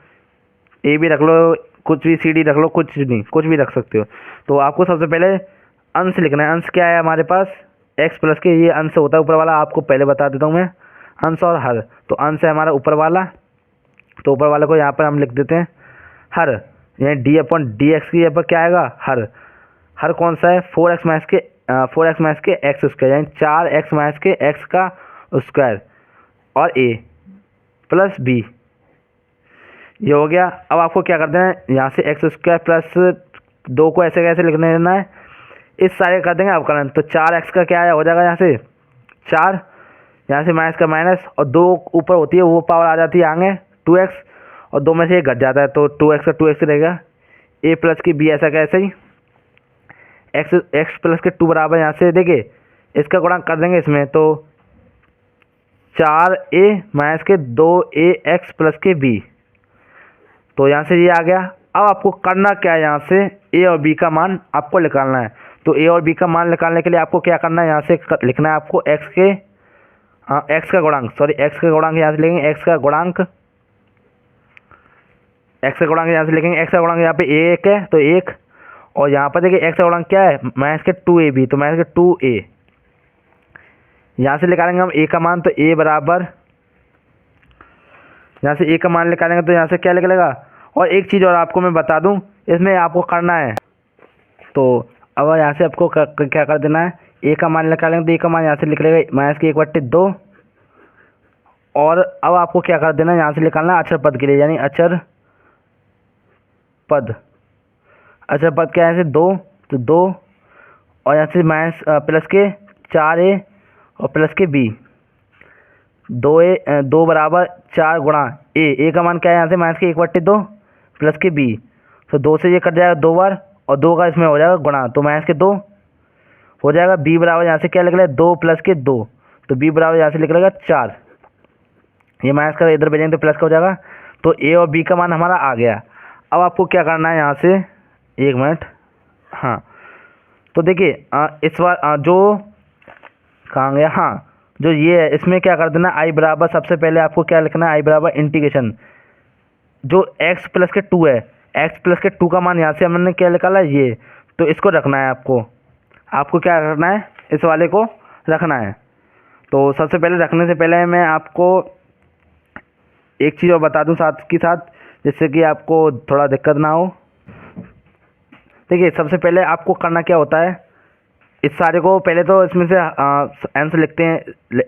AB रख लो, कुछ भी CD रख लो, कुछ भी रख सकते हो। तो आपको सबसे पहले अंश लिखना है। अंश क्या है हमारे पास, x प्लस के, ये अंश होता है ऊपर वाला, आपको पहले बता देता हूँ मैं, अंश और हर। तो अंश है हमारा ऊपर वाला, तो ऊपर वाले को यहाँ पर हम लिख देते हैं हर, यानी d/dx की यहाँ पर क्या आएगा, हर कौन सा है, 4x माइनस के x स्क्वायर, यानी 4x माइनस के x का स्क्वायर और a प्लस b, ये हो गया। अब आपको क्या कर देना है, यहाँ से x स्क्वायर प्लस 2 को ऐसे कैसे लिखने देना है, इस सारे कर देंगे अवकलन। तो 4x का क्या हो जाएगा, यहाँ से 4, यहाँ से माइनस का माइनस, और 2 ऊपर होती है वो पावर आ जाती है आगे 2x, और 2 में से 1 घट जाता है, तो 2x का 2x रहेगा, a प्लस की b ऐसा कैसे ही x प्लस के 2 बराबर, यहाँ से देखिए इसका गुणा कर देंगे इसमें, तो 4a माइनस के 2ax प्लस के b। तो यहाँ से ये आ गया। अब आपको करना क्या है, यहाँ से a और b का मान आपको निकालना है। तो a और b का मान निकालने के लिए आपको क्या करना है, यहाँ से लिखना है आपको x का गुणांक, यहाँ से लेंगे x का गुणांक एक्स का गुणांक यहाँ से लिखेंगे, एक्स का गुणांक यहाँ पे एक है तो एक, और यहाँ पर देखिए एक्स का गुणांक क्या है माइनस के 2ab, तो माइनस के 2a। यहाँ से निकालेंगे हम ए का मान, तो ए बराबर, यहाँ से ए का मान निकालेंगे तो यहाँ से क्या निकलेगा। और एक चीज़ और आपको मैं बता दूँ, इसमें आपको करना है, तो अब यहाँ से आपको क्या कर देना है, ए का मान निकालेंगे तो ए का मान यहाँ से निकलेगा माइनस के 1/2। और अब आपको क्या कर देना है, यहाँ से निकालना है अचर पद के लिए, यानी अचर पद। अचर पद क्या है, यहाँ से 2, तो 2, और यहाँ से माइनस प्लस के 4a और प्लस के b, 2 बराबर 4 गुणा ए का मान क्या है, यहाँ से माइनस के 1/2 प्लस के b, तो 2 से ये कट जाएगा 2 बार, और 2 का इसमें हो जाएगा गुणा, तो माइनस के 2 हो जाएगा। b बराबर यहाँ से क्या निकलेगा 2 प्लस के 2, तो b बराबर यहाँ से निकलेगा 4। ये माइनस का इधर भेजेंगे तो प्लस का हो जाएगा, तो a और b का मान हमारा आ गया। अब आपको क्या करना है, यहाँ से 1 मिनट, हाँ, तो देखिए इस बार जो कहाँ गया, हाँ, जो ये है इसमें क्या कर देना, आई बराबर, सबसे पहले आपको क्या लिखना है, आई बराबर इंटीग्रेशन जो x प्लस के 2 है, x प्लस के 2 का मान यहाँ से हमने क्या निकाला है ये, तो इसको रखना है आपको क्या रखना है, इस वाले को रखना है। तो सबसे पहले रखने से पहले मैं आपको एक चीज़ और बता दूं साथ के साथ, जिससे कि आपको थोड़ा दिक्कत ना हो। देखिए सबसे पहले आपको करना क्या होता है, इस सारे को पहले तो इसमें से अंश लिखते हैं,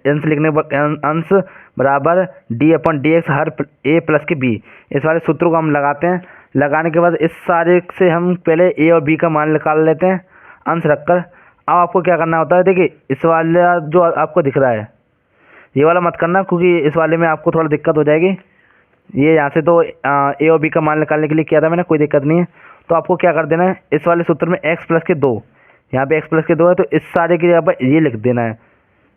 अंश लिखने पर अंश बराबर d/dx हर a प्लस के b, इस वाले सूत्र को हम लगाते हैं। लगाने के बाद इस सारे से हम पहले a और b का मान निकाल लेते हैं अंश रखकर। अब आपको क्या करना होता है, देखिए इस वाला जो आपको दिख रहा है ये वाला मत करना, क्योंकि इस वाले में आपको थोड़ा दिक्कत हो जाएगी। ये यहाँ से तो ए और बी का मान निकालने के लिए किया था मैंने, कोई दिक्कत नहीं है। तो आपको क्या कर देना है, इस वाले सूत्र में x प्लस के 2, यहाँ पे x प्लस के 2 है, तो इस सारे की जगह पर ये लिख देना है।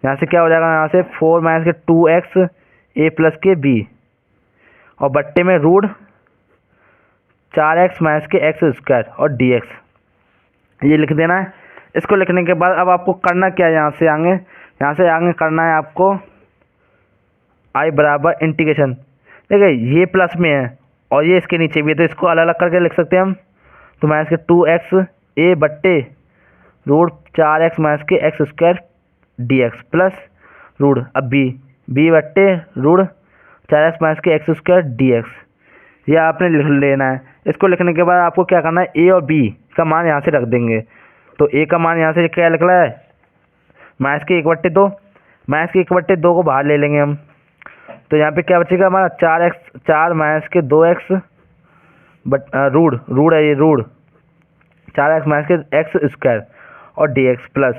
यहाँ से क्या हो जाएगा, यहाँ से 4 माइनस के 2x a प्लस के b, और बट्टे में रूट 4x माइनस के x स्क्वायर और dx, ये लिख देना है। इसको लिखने के बाद अब आपको करना क्या है, यहाँ से आगे करना है आपको आई बराबर इंटीग्रेशन। देखिए ये प्लस में है और ये इसके नीचे भी है, तो इसको अलग अलग करके लिख सकते हैं हम। तो माइनस के 2x a बट्टे रूट 4x माइनस के x square dx plus root अब b बट्टे रूट 4x माइनस के x स्क्वायर dx, ये आपने लिख लेना है। इसको लिखने के बाद आपको क्या करना है, a और b का मान यहाँ से रख देंगे। तो a का मान यहाँ से क्या लिख रहा है, माइनस के 1/2, माइनस के 1/2 को बाहर ले लेंगे हम, तो यहाँ पे क्या बचेगा हमारा 4 माइनस के 2x बट रूट है ये रूट 4x माइनस के x स्क्वायर और dx प्लस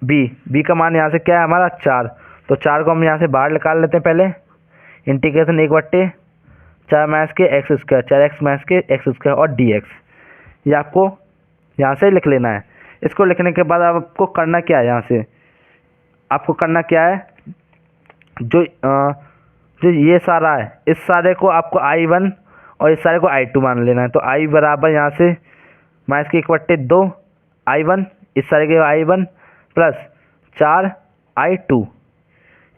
b का मान यहाँ से क्या है हमारा 4, तो 4 को हम यहाँ से बाहर निकाल लेते हैं पहले। इंटीग्रेशन 1/4 माइनस के x स्क्वायर 4x माइनस के x स्क्वायर और dx, ये आपको यहाँ से लिख लेना है। इसको लिखने के बाद आपको करना क्या है, यहाँ से आपको करना क्या है, जो ये सारा है इस सारे को आपको I1 और इस सारे को I2 मान लेना है। तो I बराबर यहाँ से माइनस के 1/2 I1, इस सारे के I1 प्लस 4 I2,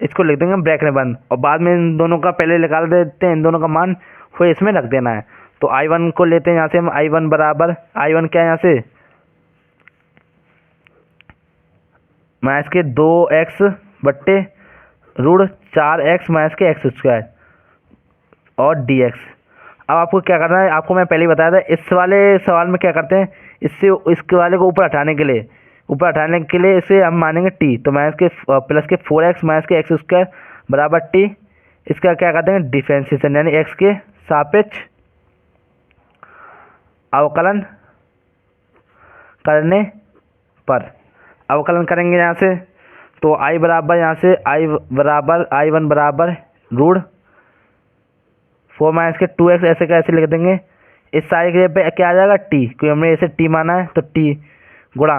इसको लिख देंगे ब्रैकेट में बंद, और बाद में इन दोनों का पहले निकाल देते हैं, इन दोनों का मान फिर इसमें रख देना है। तो I1 को लेते हैं यहाँ से हम, I1 बराबर, I1 क्या है यहाँ से माइनस के 2x बट्टे रूट 4x माइनस के x स्क्वायर और dx। अब आपको क्या करना है, आपको मैं पहले ही बताया था, इस वाले सवाल में क्या करते हैं, इससे इसके वाले को ऊपर हटाने के लिए इसे हम मानेंगे t, तो माइनस के प्लस के 4x माइनस के x स्क्वायर बराबर t, इसका क्या करते हैं डिफरेंशिएशन, यानी x के सापेक्ष अवकलन करने पर अवकलन करेंगे यहाँ से। तो I बराबर यहाँ से I1 बराबर रूट 4 माइनस के 2x ऐसे का ऐसे लिख देंगे। इस सारे के पे क्या आ जाएगा t, क्योंकि हमने इसे t माना है, तो t गुणा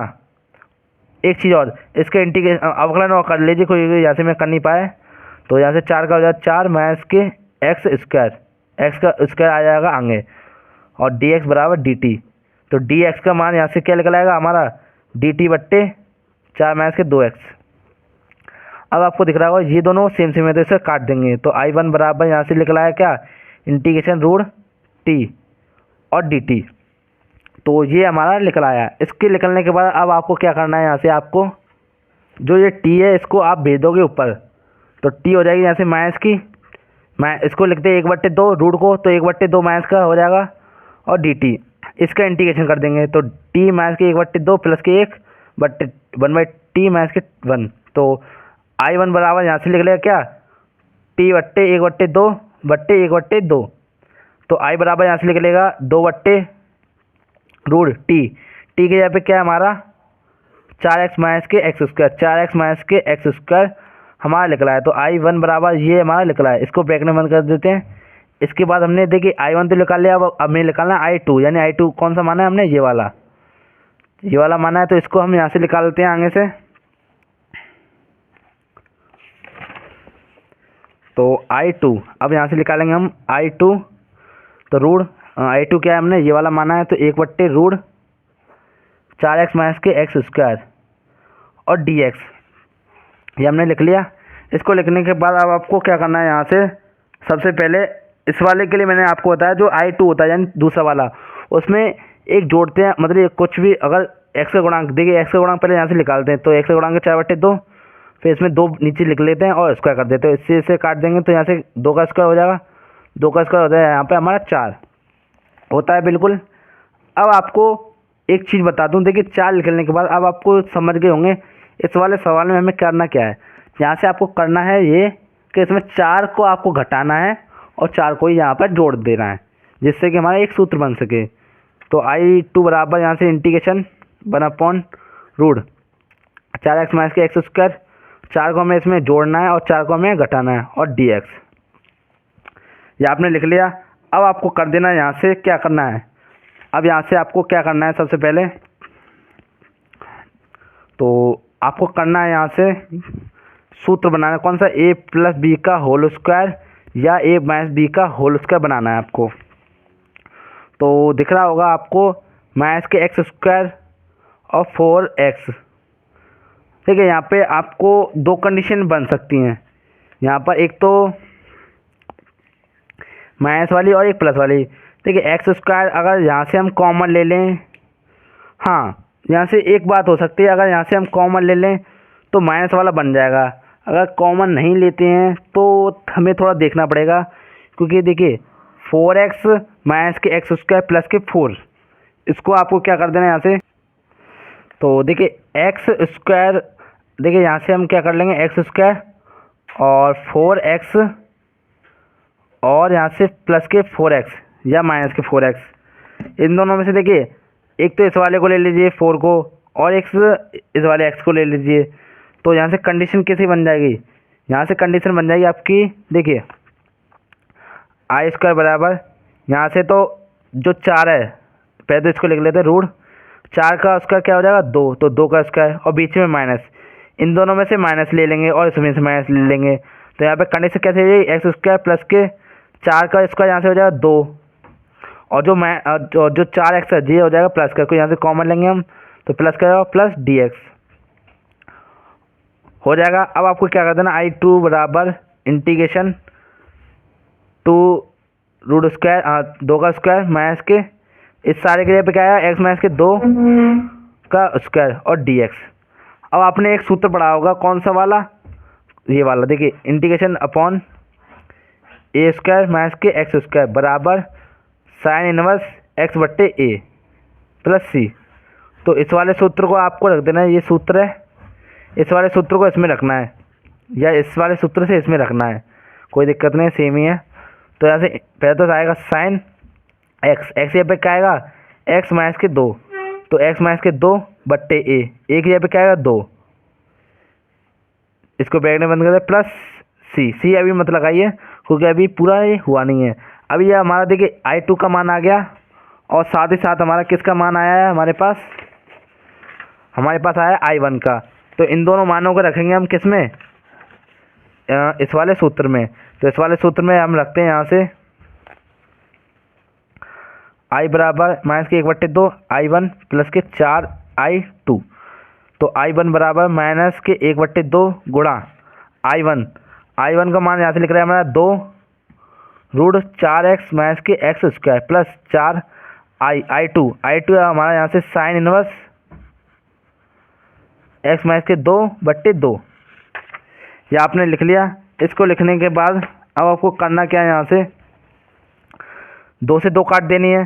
एक चीज़ और, इसके इंटीग्रेशन अवकलन और कर लीजिए, कोई यहाँ से मैं कर नहीं पाया, तो यहाँ से 4 का हो जाएगा 4 माइनस के x स्क्वायर, x का स्क्वायर आ जाएगा आगे, और dx बराबर dt। तो dx का मान यहाँ से क्या निकल आएगा हमारा dt बट्टे 4 माइनस के 2x। अब आपको दिख रहा होगा ये दोनों सेम है, तो इसे काट देंगे। तो I1 बराबर यहाँ से निकला है क्या इंटीग्रेशन रूट टी और डी टी। तो ये हमारा निकल आया। इसके निकलने के बाद अब आपको क्या करना है, यहाँ से आपको जो ये टी है इसको आप भेज दोगे ऊपर, तो टी हो जाएगी यहाँ से माइनस की, मैं इसको लिखते हैं 1/2 रूट को, तो 1/2 माइनस का हो जाएगा, और डी टी इसका इंटीग्रेशन कर देंगे, तो टी माइनस के 1/2 प्लस के 1/1/t माइनस के 1। तो I1 बराबर यहाँ से लिख लेगा क्या, टी बट्टे 1/2 तो आई बराबर यहाँ से लिख लेगा 2/रूट टी। टी के जगह पे क्या है हमारा 4x माइनस के एक्स स्क्वायर, 4x माइनस के एक्स स्क्वायर हमारा निकला है। तो I1 बराबर ये हमारा निकला है, इसको ब्रैकेट में बंद कर देते हैं। इसके बाद हमने देखिए I1 तो निकाल लिया, अब हमें निकालना है I2, यानी I2 कौन सा माना है हमने, ये वाला माना है। तो इसको हम यहाँ से निकाल लेते हैं आगे से। तो I2 अब यहाँ से निकालेंगे हम I2, तो रूट I2 क्या है हमने ये वाला माना है, तो 1/रूट 4x माइनस के एक्स स्क्वायर और dx ये हमने लिख लिया। इसको लिखने के बाद अब आपको क्या करना है, यहाँ से सबसे पहले इस वाले के लिए मैंने आपको बताया जो I2 होता है यानी दूसरा वाला, उसमें एक जोड़ते हैं, मतलब कुछ भी अगर x का गुणांक, देखिए x का गुणांक पहले यहाँ से निकालते हैं, तो x का गुणांक 4/2, फिर इसमें 2 नीचे लिख लेते हैं और स्क्वायर कर देते हैं, तो इससे काट देंगे, तो यहाँ से 2 का स्क्वायर हो जाएगा, 2 का स्क्वायर होता है यहाँ पे हमारा 4 होता है बिल्कुल। अब आपको एक चीज़ बता दूं, देखिए 4 निकलने के बाद अब आपको समझ गए होंगे इस वाले सवाल में हमें करना क्या है। यहाँ से आपको करना है ये कि इसमें 4 को आपको घटाना है और 4 को यहाँ पर जोड़ देना है, जिससे कि हमारा एक सूत्र बन सके। तो I2 बराबर यहाँ से इंटीग्रेशन 1/रूट 4x माइनस के एक्स स्क्वायर, 4 को हमें इसमें जोड़ना है और 4 को हमें घटाना है, और dx ये आपने लिख लिया। अब आपको कर देना है यहाँ से क्या करना है, अब यहाँ से आपको क्या करना है, सबसे पहले तो आपको करना है यहाँ से सूत्र बनाना है, कौन सा, a प्लस बी का होल स्क्वायर या a माइनस बी का होल स्क्वायर बनाना है आपको। तो दिख रहा होगा आपको माइनस के एक्स स्क्वायर और 4x, ठीक है। यहाँ पे आपको 2 कंडीशन बन सकती हैं, यहाँ पर एक तो माइनस वाली और एक प्लस वाली। देखिए एक्स स्क्वायर अगर यहाँ से हम कॉमन ले लें, हाँ यहाँ से एक बात हो सकती है, अगर यहाँ से हम कॉमन ले लें तो माइनस वाला बन जाएगा, अगर कॉमन नहीं लेते हैं तो हमें थोड़ा देखना पड़ेगा, क्योंकि देखिए 4x माइनस के एक्स स्क्वायर प्लस के 4, इसको आपको क्या कर देना है यहाँ से। तो देखिए एक्स स्क्वायर, देखिए यहाँ से हम क्या कर लेंगे एक्स स्क्वायर और 4x और यहाँ से प्लस के 4x या माइनस के 4x, इन दोनों में से देखिए एक तो इस वाले को ले लीजिए 4 को, और एक इस वाले x को ले लीजिए। तो यहाँ से कंडीशन कैसी बन जाएगी, यहाँ से कंडीशन बन जाएगी आपकी, देखिए आई स्क्वायर बराबर यहाँ से तो जो 4 है, पहले तो इसको लिख लेते हैं रूट 4 का स्क्वायर क्या हो जाएगा 2, तो 2 का स्क्वायर और बीच में माइनस, इन दोनों में से माइनस ले लेंगे और इसमें से माइनस ले लेंगे। तो यहाँ पे कंडीशन कैसे हो जाएगी, एक्स स्क्वायर प्लस के 4 का स्क्वायर यहाँ से हो जाएगा 2, और जो 4x है ये हो जाएगा प्लस का, यहाँ से कॉमन लेंगे हम, तो प्लस का प्लस dx हो जाएगा। अब आपको क्या कर देना, I2 बराबर इंटीग्रेशन 2 रूट स्क्वायर 2 का स्क्वायर माइनस के इस सारे के लिए पे क्या आया x माइनस के 2 का स्क्वायर और dx। अब आपने एक सूत्र पढ़ा होगा, कौन सा वाला, ये वाला, देखिए integration upon a square minus के एक्स स्क्वायर बराबर sine inverse x/a plus c। तो इस वाले सूत्र को आपको रख देना है, ये सूत्र है, इस वाले सूत्र को इसमें रखना है या इस वाले सूत्र से इसमें रखना है, कोई दिक्कत नहीं, सेम ही है। तो यहाँ से पहले तो आएगा साइन x, x यहाँ पे क्या आएगा x माइनस के 2, तो x माइनस के 2/a, एक यहाँ पे क्या आएगा 2, इसको ब्रैकेट में बंद कर दे प्लस c अभी मत लगाइए क्योंकि अभी पूरा ये हुआ नहीं है। अभी ये हमारा देखिए I2 का मान आ गया और साथ ही साथ हमारा किसका मान आया है, हमारे पास आया I1 का। तो इन दोनों मानों को रखेंगे हम किस में, इस वाले सूत्र में। तो इस वाले सूत्र में हम रखते हैं यहाँ से I बराबर माइनस के 1/2 I1 प्लस के 4 I2। तो I1 बराबर माइनस के 1/2 गुणा I1 का मान यहाँ से लिख रहे हैं हमारा 2 रूट 4x माइनस के x square plus 4 I two हमारा यहाँ से साइन इनवर्स एक्स माइनस के 2/2 ये आपने लिख लिया। इसको लिखने के बाद अब आपको करना क्या है, यहाँ से 2 से 2 काट देनी है।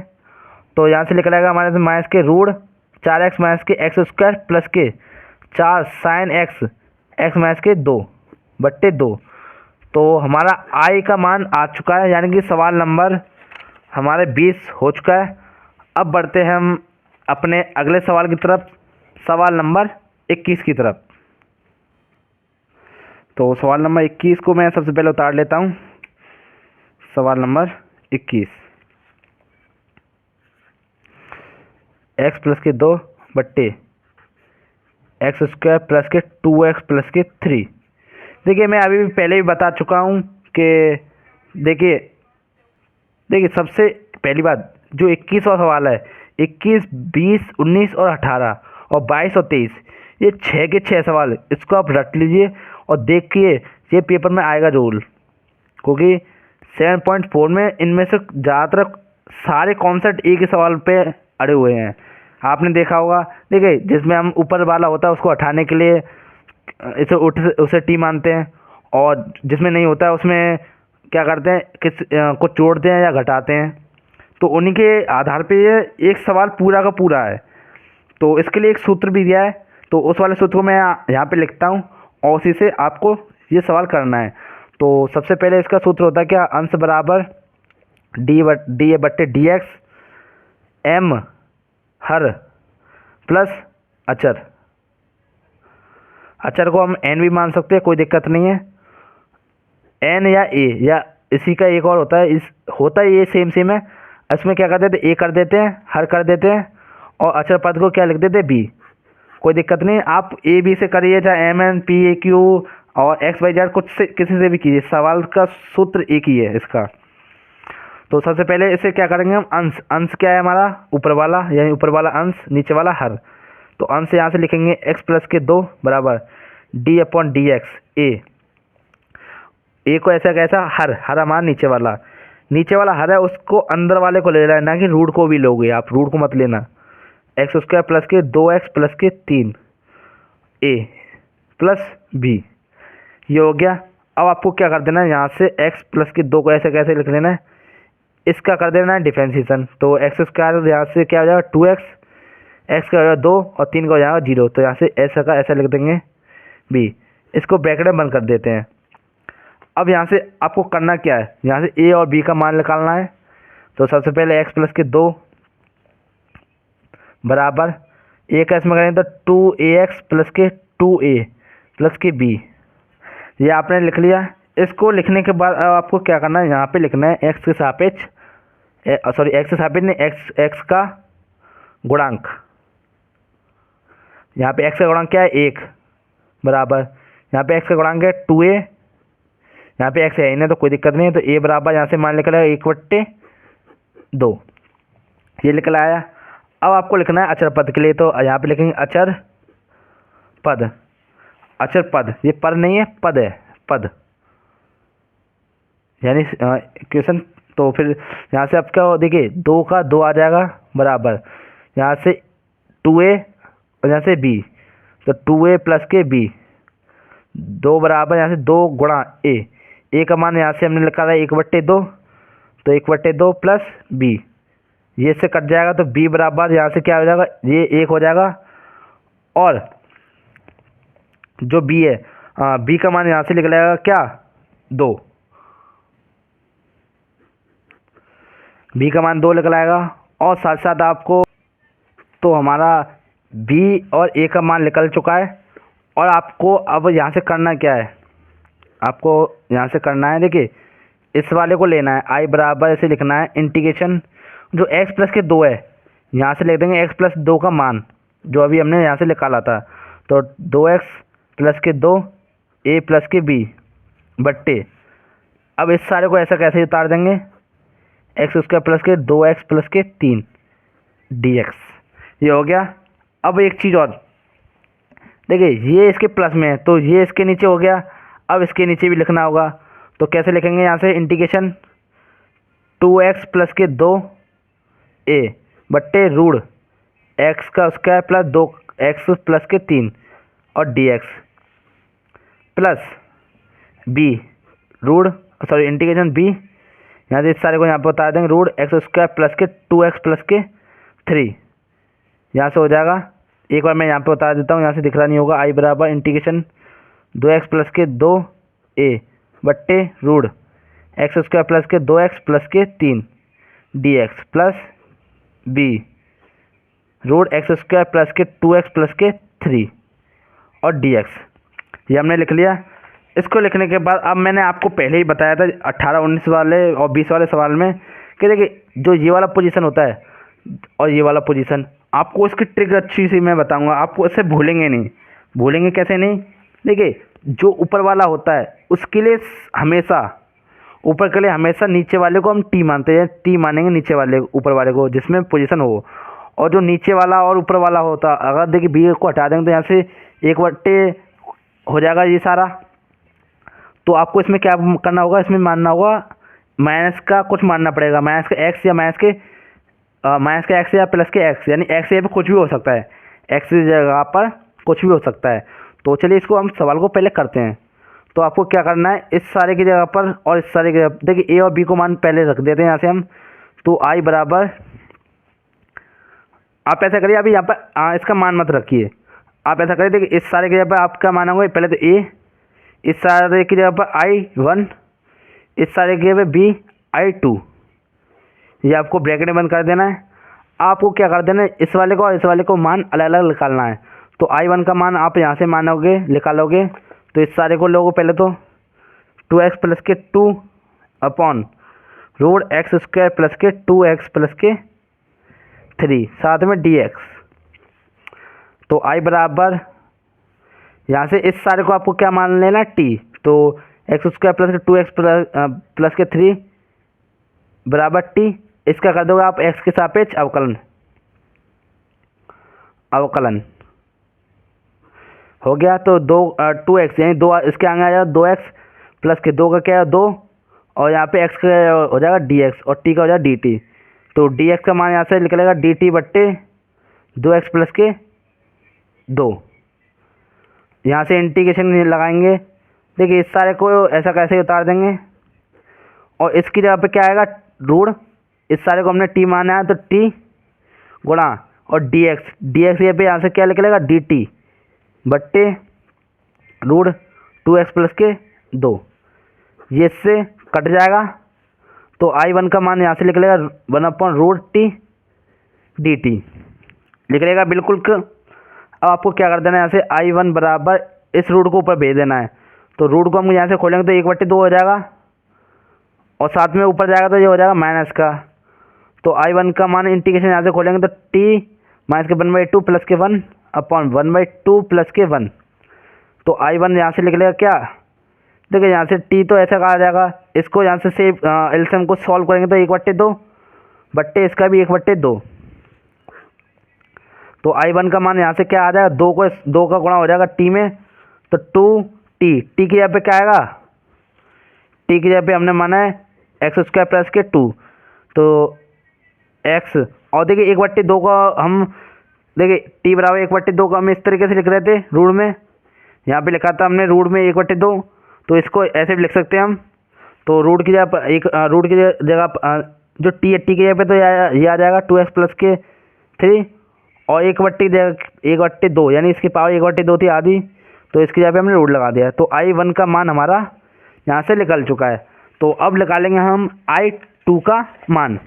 तो यहाँ से निकल आएगा हमारे से माइनस के रूट 4x माइनस के एक्स स्क्वायर प्लस के 4 साइन एक्स माइनस के 2/2। तो हमारा आई का मान आ चुका है, यानी कि सवाल नंबर हमारे 20 हो चुका है। अब बढ़ते हैं हम अपने अगले सवाल की तरफ, सवाल नंबर 21 की तरफ। तो सवाल नंबर 21 को मैं सबसे पहले उतार लेता हूँ। सवाल नंबर 21, एक्स प्लस के 2/, एक्स स्क्वायर प्लस के 2x प्लस के 3। देखिए मैं अभी भी पहले भी बता चुका हूँ कि देखिए सबसे पहली बात जो 21वां सवाल है, 21, 20, 19 और 18 और 22 और 23, ये 6 के 6 सवाल, इसको आप रट लीजिए और देखिए ये पेपर में आएगा जरूर, क्योंकि 7.4 में इनमें से ज़्यादातर सारे कॉन्सेप्ट एक ही सवाल पे अड़े हुए हैं। आपने देखा होगा, देखिए जिसमें हम ऊपर वाला होता है उसको हटाने के लिए इसे उसे टी मानते हैं, और जिसमें नहीं होता है उसमें क्या करते हैं, कुछ जोड़ते हैं या घटाते हैं। तो उन्हीं के आधार पे ये एक सवाल पूरा का पूरा है। तो इसके लिए एक सूत्र भी दिया है, तो उस वाले सूत्र को मैं यहाँ पे लिखता हूँ और उसी से आपको ये सवाल करना है। तो सबसे पहले इसका सूत्र होता है क्या, अंश बराबर डी/dx m हर प्लस अचर को हम n भी मान सकते हैं, कोई दिक्कत नहीं है। n या a या इसी का एक और होता है, होता है ये सेम है। इसमें क्या कर देते हैं, a कर देते हैं, हर कर देते हैं, और अचर पद को क्या लिख देते हैं, b। कोई दिक्कत नहीं, आप a b से करिए, चाहे m n p a q और x y z कुछ से किसी से भी कीजिए, सवाल का सूत्र एक ही है इसका। तो सबसे पहले इसे क्या करेंगे हम, अंश क्या है हमारा, ऊपर वाला, यानी ऊपर वाला अंश, नीचे वाला हर। तो अंश यहाँ से लिखेंगे x प्लस के 2 बराबर d/dx a को ऐसा कैसा, हर हमारा नीचे वाला हर है, उसको अंदर वाले को ले लेना है, ना कि रूट को भी लोगे आप, रूट को मत लेना। एक्स स्क्वायर प्लस के 2x प्लस के 3 a प्लस b, ये हो गया। अब आपको क्या कर देना है, यहाँ से x प्लस के 2 को ऐसे कैसे लिख लेना है, इसका कर देना है डिफरेंशिएशन। तो एक्स स्क्वायर यहाँ से क्या हो जाएगा 2x, एक्स का हो जाएगा 2 और 3 का हो जाएगा 0। तो यहाँ से ऐसा का ऐसा लिख देंगे b, इसको ब्रैकेट में बंद कर देते हैं। अब यहाँ से आपको करना क्या है, यहाँ से a और b का मान निकालना है। तो सबसे पहले x प्लस के 2 बराबर a का इसमें करेंगे तो 2ax प्लस के 2a प्लस के b, ये आपने लिख लिया। इसको लिखने के बाद अब आपको क्या करना है, यहाँ पे लिखना है x के सापेक्ष, x के सापेक्ष नहीं, x का गुणांक। यहाँ पे x का गुणांक क्या है, 1 बराबर, यहाँ पे x का गुणांक है 2a, यहाँ पे x है इन्हें तो कोई दिक्कत नहीं है। तो a बराबर यहाँ से मान निकला है 1/2, ये निकल आया। अब आपको लिखना है अचर पद के लिए, तो यहाँ पे लिखेंगे अचर पद, ये पर नहीं है, पद है, पद यानी इक्वेशन। तो फिर यहाँ से आपका देखिए 2 का 2 आ जाएगा बराबर, यहाँ से 2a और यहाँ से b, तो 2a प्लस के b 2 बराबर, यहाँ से 2 गुणा a का मान यहाँ से हमने लिखा था 1/2, तो 1/2 प्लस b, ये से कट जाएगा। तो b बराबर यहाँ से क्या हो जाएगा, ये 1 हो जाएगा, और जो b है b का मान यहाँ से निकल आएगा क्या 2, b का मान 2 निकल आएगा। और साथ साथ आपको तो हमारा b और a का मान निकल चुका है। और आपको अब यहाँ से करना क्या है, आपको यहाँ से करना है, देखिए इस वाले को लेना है, i बराबर ऐसे लिखना है इंटीग्रेशन, जो x प्लस के 2 है यहाँ से लिख देंगे x प्लस 2 का मान, जो अभी हमने यहाँ से निकाला था। तो 2x प्लस के 2 a प्लस के b बट्टे, अब इस सारे को ऐसा कैसे उतार देंगे, एक्स स्क्वायर प्लस के 2x प्लस के 3 dx, ये हो गया। अब एक चीज़ और देखिए, ये इसके प्लस में है तो ये इसके नीचे हो गया, अब इसके नीचे भी लिखना होगा। तो कैसे लिखेंगे, यहाँ से इंटीग्रेशन 2x प्लस के 2a बट्टे रूट x का स्क्वायर प्लस 2x प्लस के 3 और dx plus b root sorry integration b, यहाँ से इस सारे को यहाँ पर बता देंगे रूट एक्स स्क्वायर प्लस के 2x प्लस के 3, यहाँ से हो जाएगा। एक बार मैं यहाँ पे बता देता हूँ, यहाँ से दिख रहा नहीं होगा। आई बराबर इंटीग्रेशन 2x प्लस के 2a बट्टे रूट एक्स स्क्वायर प्लस के 2x प्लस के 3 dx plus b root x square plus के 2x प्लस के 3 और dx। ये हमने लिख लिया। इसको लिखने के बाद अब मैंने आपको पहले ही बताया था 18, 19 वाले और 20 वाले सवाल में कि देखिए जो ये वाला पोजीशन होता है और ये वाला पोजीशन, आपको इसकी ट्रिक अच्छी सी मैं बताऊंगा, आपको इससे भूलेंगे नहीं। भूलेंगे कैसे नहीं? देखिए जो ऊपर वाला होता है उसके लिए हमेशा, ऊपर के लिए हमेशा नीचे वाले को हम टी मानते हैं, टी मानेंगे नीचे वाले ऊपर वाले को जिसमें पोजीशन हो। और जो नीचे वाला और ऊपर वाला होता, अगर देखिए बी को हटा देंगे तो यहाँ से 1/, हो जाएगा ये सारा। तो आपको इसमें क्या करना होगा, इसमें मानना होगा माइनस का कुछ मानना पड़ेगा, माइनस का एक्स या माइनस का एक्स या प्लस के एक्स, यानी एक्स या पे कुछ भी हो सकता है, एक्स की जगह पर कुछ भी हो सकता है। तो चलिए इसको हम सवाल को पहले करते हैं। तो आपको क्या करना है, इस सारे की जगह पर और इस सारे की जगह, देखिए ए और बी को मान पहले रख देते हैं यहाँ से हम। तो आई बराबर, आप ऐसा करिए, अभी यहाँ पर इसका मान मत रखिए, आप ऐसा करिए, देखिए इस सारे की जगह पर आप क्या मानोगे, पहले तो ए, इस सारे की जगह पर I1, इस सारे की जगह पर B I2, ये आपको ब्रैकेट में बंद कर देना है। आपको क्या कर देना है, इस वाले को और इस वाले को मान अलग अलग निकालना है। तो I1 का मान आप यहाँ से मानोगे, निकालोगे, तो इस सारे को लोगे पहले तो 2x प्लस के 2 upon root x square plus के 2x प्लस के 3 साथ में dx। तो I बराबर, यहाँ से इस सारे को आपको क्या मान लेना, t। तो एक्स स्क्वायर प्लस के 2x प्लस के 3 बराबर t। इसका कर दोगे आप x के सापेक्ष अवकलन, अवकलन हो गया। तो 2x यानी 2 इसके आगे आ जाएगा 2x प्लस के 2 का क्या है 2, और यहाँ पे x का हो जाएगा dx और t का हो जाएगा dt। तो dx का मान यहाँ से निकलेगा dt बट्टे 2x प्लस के 2। यहाँ से इंटीग्रेशन लगाएंगे, देखिए इस सारे को ऐसा कैसे उतार देंगे, और इसकी जगह पे क्या आएगा रूट, इस सारे को हमने t माना है तो t गुणा और dx ये पे यहाँ से क्या निकलेगा dt बट्टे रूट 2x प्लस के 2, ये इससे कट जाएगा। तो I1 का मान यहाँ से निकलेगा 1/√t dt निकलेगा बिल्कुल। अब आपको क्या कर देना है, यहाँ से I1 बराबर इस रूट को ऊपर भेज देना है। तो रूट को हम यहाँ से खोलेंगे तो 1/2 हो जाएगा, और साथ में ऊपर जाएगा तो ये हो जाएगा माइनस का। तो I1 का मान इंटीग्रेशन यहाँ से खोलेंगे तो t माइनस के 1/2 प्लस के 1 अपॉन 1/2 प्लस के 1। तो I1 यहाँ से निकलेगा क्या, देखिए यहाँ से t तो ऐसा कहा जाएगा, इसको यहाँ से एलसीएम को सॉल्व करेंगे तो 1/2 बट्टे इसका भी 1/2। तो I1 का मान यहाँ से क्या आ जाएगा, 2 का गुणा हो जाएगा t में, तो 2t, t की जगह पे क्या आएगा, t की जगह पे हमने माना है एक्स स्क्वायर प्लस के 2, तो x, और देखिए 1/2 का हम, देखिए t बराबर 1/2 का हम इस तरीके से लिख रहे थे रूट में, यहाँ पे लिखा था हमने रूट में 1/2, तो इसको ऐसे भी लिख सकते हैं हम। तो रूट की जगह रूट की जगह जो t है, t की जगह पे तो ये आ जाएगा 2x प्लस के 3 और 1/2 यानी इसकी पावर 1/2 थी आधी, तो इसकी जगह पे हमने रूट लगा दिया। तो I1 का मान हमारा यहाँ से निकल चुका है। तो अब निकालेंगे हम I2 का मान।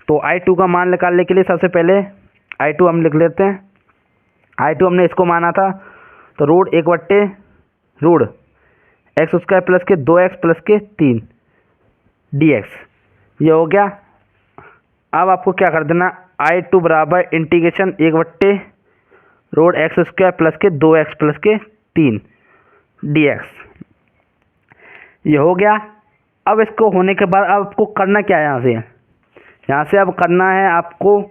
तो I2 का मान निकालने के लिए सबसे पहले I2 हम लिख लेते हैं। I2 हमने इसको माना था, तो रूट 1/रूट एक्स स्क्वायर प्लस के 2x प्लस के 3 dx, ये हो गया। अब आपको क्या कर देना, I2 बराबर इंटीग्रेशन 1/रूट एक्स स्क्वायर प्लस के 2x प्लस के 3 dx, ये हो गया। अब इसको होने के बाद अब आपको करना क्या है, यहाँ से अब करना है आपको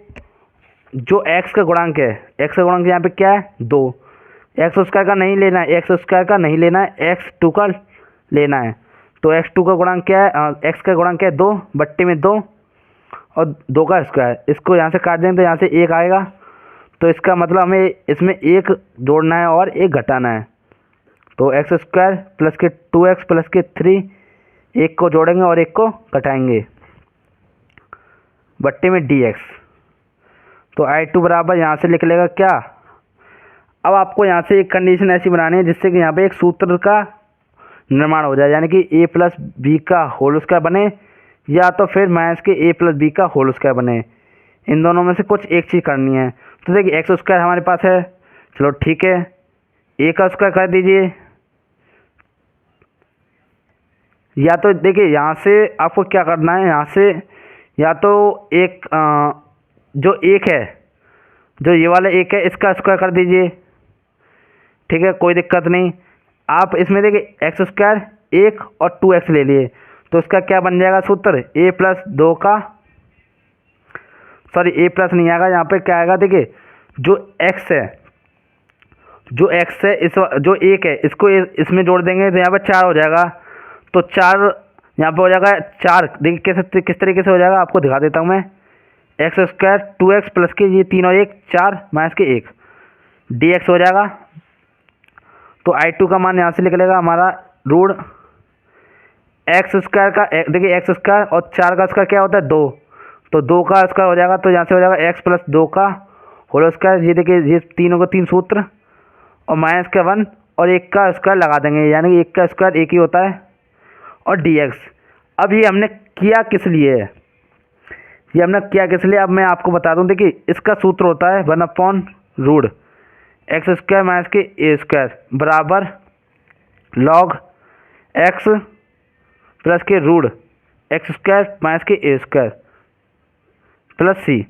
जो x का गुणांक है, x का गुणांक यहाँ पे क्या है 2, एक्स स्क्वायर का नहीं लेना है, एक्स स्क्वायर का नहीं लेना है, x2 का लेना है। तो x2 का गुणांक क्या है, x का गुणांक क्या है 2 बट्टे में 2 और 2 का स्क्वायर। इसको यहाँ से काट देंगे तो यहाँ से 1 आएगा। तो इसका मतलब हमें इसमें 1 जोड़ना है और 1 घटाना है। तो एक्स स्क्वायर प्लस के 2x प्लस के 3, 1 को जोड़ेंगे और 1 को घटाएंगे बट्टे में dx। तो I2 बराबर यहाँ से लिख लेगा क्या। अब आपको यहाँ से एक कंडीशन ऐसी बनानी है जिससे कि यहाँ पे एक सूत्र का निर्माण हो जाए, यानी कि a प्लस बी का होल स्क्वायर बने या तो फिर माइनस के a प्लस बी का होल स्क्वायर बने। इन दोनों में से कुछ एक चीज़ करनी है। तो देखिए एक्स स्क्वायर हमारे पास है, चलो ठीक है, a का स्क्वायर कर दीजिए। या तो देखिए यहाँ से आपको क्या करना है, यहाँ से या तो एक जो एक है, जो ये वाला एक है, इसका स्क्वायर कर दीजिए, ठीक है, कोई दिक्कत नहीं। आप इसमें देखिए एक्स स्क्वायर 1 और 2x ले लिए, तो इसका क्या बन जाएगा सूत्र, a प्लस 2 का, सॉरी a प्लस नहीं आएगा, यहाँ पे क्या आएगा, देखिए जो x है, जो x है इस जो 1 है इसको इसमें जोड़ देंगे तो यहाँ पे 4 हो जाएगा। तो 4 यहाँ पे हो जाएगा 4, देखिए किस तरीके से हो जाएगा आपको दिखा देता हूँ मैं। एक्स स्क्वायर 2x प्लस के ये 3 और 1 4 माइनस के 1 dx हो जाएगा। तो I2 का मान यहाँ से निकलेगा हमारा रूट एक्स स्क्वायर का, देखिए एक्स स्क्वायर और 4 का स्क्वायर क्या होता है 2, तो 2 का स्क्वायर हो जाएगा। तो यहाँ से हो जाएगा x प्लस 2 का होल स्क्वायर, ये देखिए ये तीनों को 3 सूत्र, और माइनस का 1 और 1 का स्क्वायर लगा देंगे, यानी कि 1 का स्क्वायर 1 ही होता है, और dx। अब ये हमने किया किस लिए है, ये हमने किया किस लिए, अब मैं आपको बता दूं। देखिए इसका सूत्र होता है 1/रूट एक्स स्क्वायर माइनस के ए स्क्वायर बराबर लॉग एक्स प्लस के रूट एक्स स्क्वायर माइनस के ए स्क्वायर प्लस सी।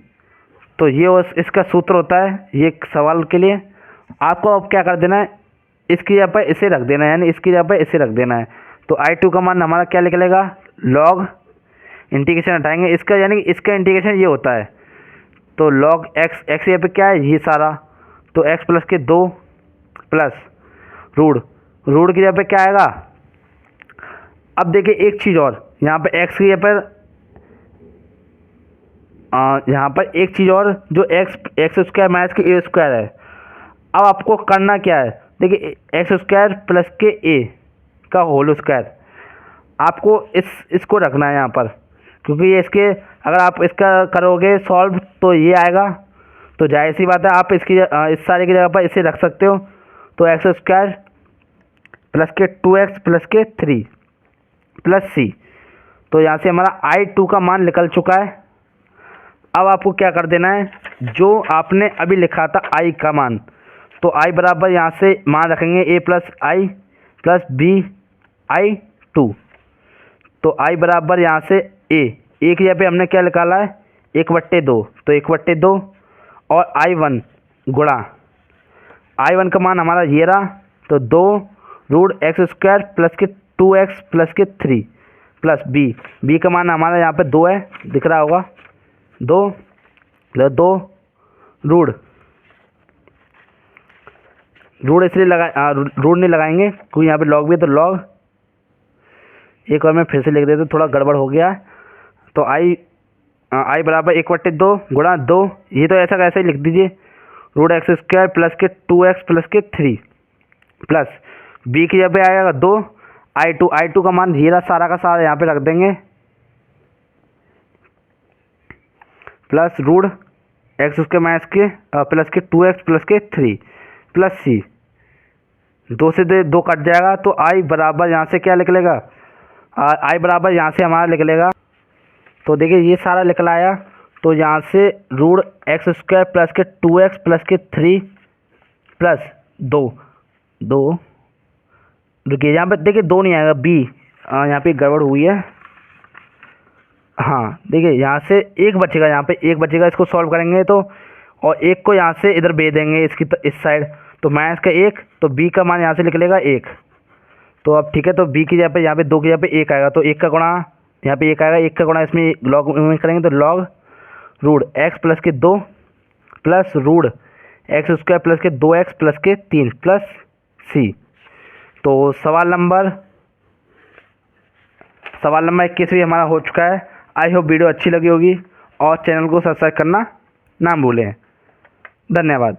तो ये इसका सूत्र होता है ये सवाल के लिए। आपको अब क्या कर देना है, इसकी जगह पर इसे रख देना है, यानी इसकी जगह पर इसे रख देना है। तो I2 का मान हमारा क्या निकलेगा, लॉग इंटीग्रेशन हटाएंगे इसका, यानी कि इसका इंटीग्रेशन ये होता है। तो लॉग एक्स, एक्स यहाँ पे क्या है ये सारा, तो x प्लस के 2 प्लस रूट की जगह पे क्या आएगा। अब देखिए एक चीज़ और, यहाँ पे x की जगह पर यहाँ पर एक चीज़ और, जो एक्स स्क्वायर माइनस के ए स्क्वायर है। अब आपको करना क्या है, देखिए एक्स स्क्वायर प्लस के ए का होल स्क्वायर, आपको इसको रखना है यहाँ पर, क्योंकि ये इसके अगर आप इसका करोगे सॉल्व तो ये आएगा। तो जाहिर सी बात है आप इसकी इस सारे की जगह पर इसे रख सकते हो। तो एक्स स्क्वायर प्लस के 2x प्लस के 3 प्लस सी। तो यहाँ से हमारा I2 का मान निकल चुका है। अब आपको क्या कर देना है, जो आपने अभी लिखा था I का मान, तो I बराबर यहाँ से मान रखेंगे a plus I plus b I2। तो I बराबर यहाँ से a की जगह पे हमने क्या निकाला है 1/2, तो 1/2 और I1 गुणा I1 का मान हमारा ये रहा, तो 2 रूट एक्स स्क्वायर प्लस के 2x प्लस के 3 प्लस b का मान हमारा यहाँ पे 2 है, दिख रहा होगा 2 रूट इसलिए रूट नहीं लगाएंगे क्योंकि यहाँ पे लॉग भी है, तो लॉग एक और मैं फिर से लिख देता हूँ, थोड़ा गड़बड़ हो गया। तो I बराबर 1/2 गुणा 2, ये तो ऐसा कैसे ही लिख दीजिए, रूट एक्स स्क्वायर प्लस के 2x प्लस के 3 प्लस b की जगह पे आएगा 2 I2 का मान ये सारा का सारा यहाँ पे रख देंगे, plus root x square minus के प्लस के 2x प्लस के 3 प्लस सी। 2 से 2 कट जाएगा, तो I बराबर यहाँ से क्या निकलेगा, I बराबर यहाँ से हमारा निकलेगा, तो देखिए ये सारा निकल आया। तो यहाँ से रूट एक्स स्क्वायर प्लस के 2x प्लस के 3 प्लस 2 रुकिए, यहाँ पे देखिए 2 नहीं आएगा, b यहाँ पे गड़बड़ हुई है। हाँ देखिए यहाँ से एक बचेगा, यहाँ पे एक बचेगा, इसको सॉल्व करेंगे तो, और एक को यहाँ से इधर भेज देंगे इसकी इस साइड, तो माइनस का 1, तो b का मान यहाँ से निकलेगा 1। तो अब ठीक है, तो b की जगह पे यहाँ पे 2 की जगह पे 1 आएगा, तो 1 का गुणा यहाँ पे 1 आएगा, 1 का गुणा इसमें लॉग में करेंगे, तो लॉग रूट एक्स प्लस के 2 plus root x square plus के 2x प्लस के 3 प्लस सी। तो सवाल नंबर सवाल नंबर 21 भी हमारा हो चुका है। आई होप वीडियो अच्छी लगी होगी और चैनल को सब्सक्राइब करना ना भूलें। धन्यवाद।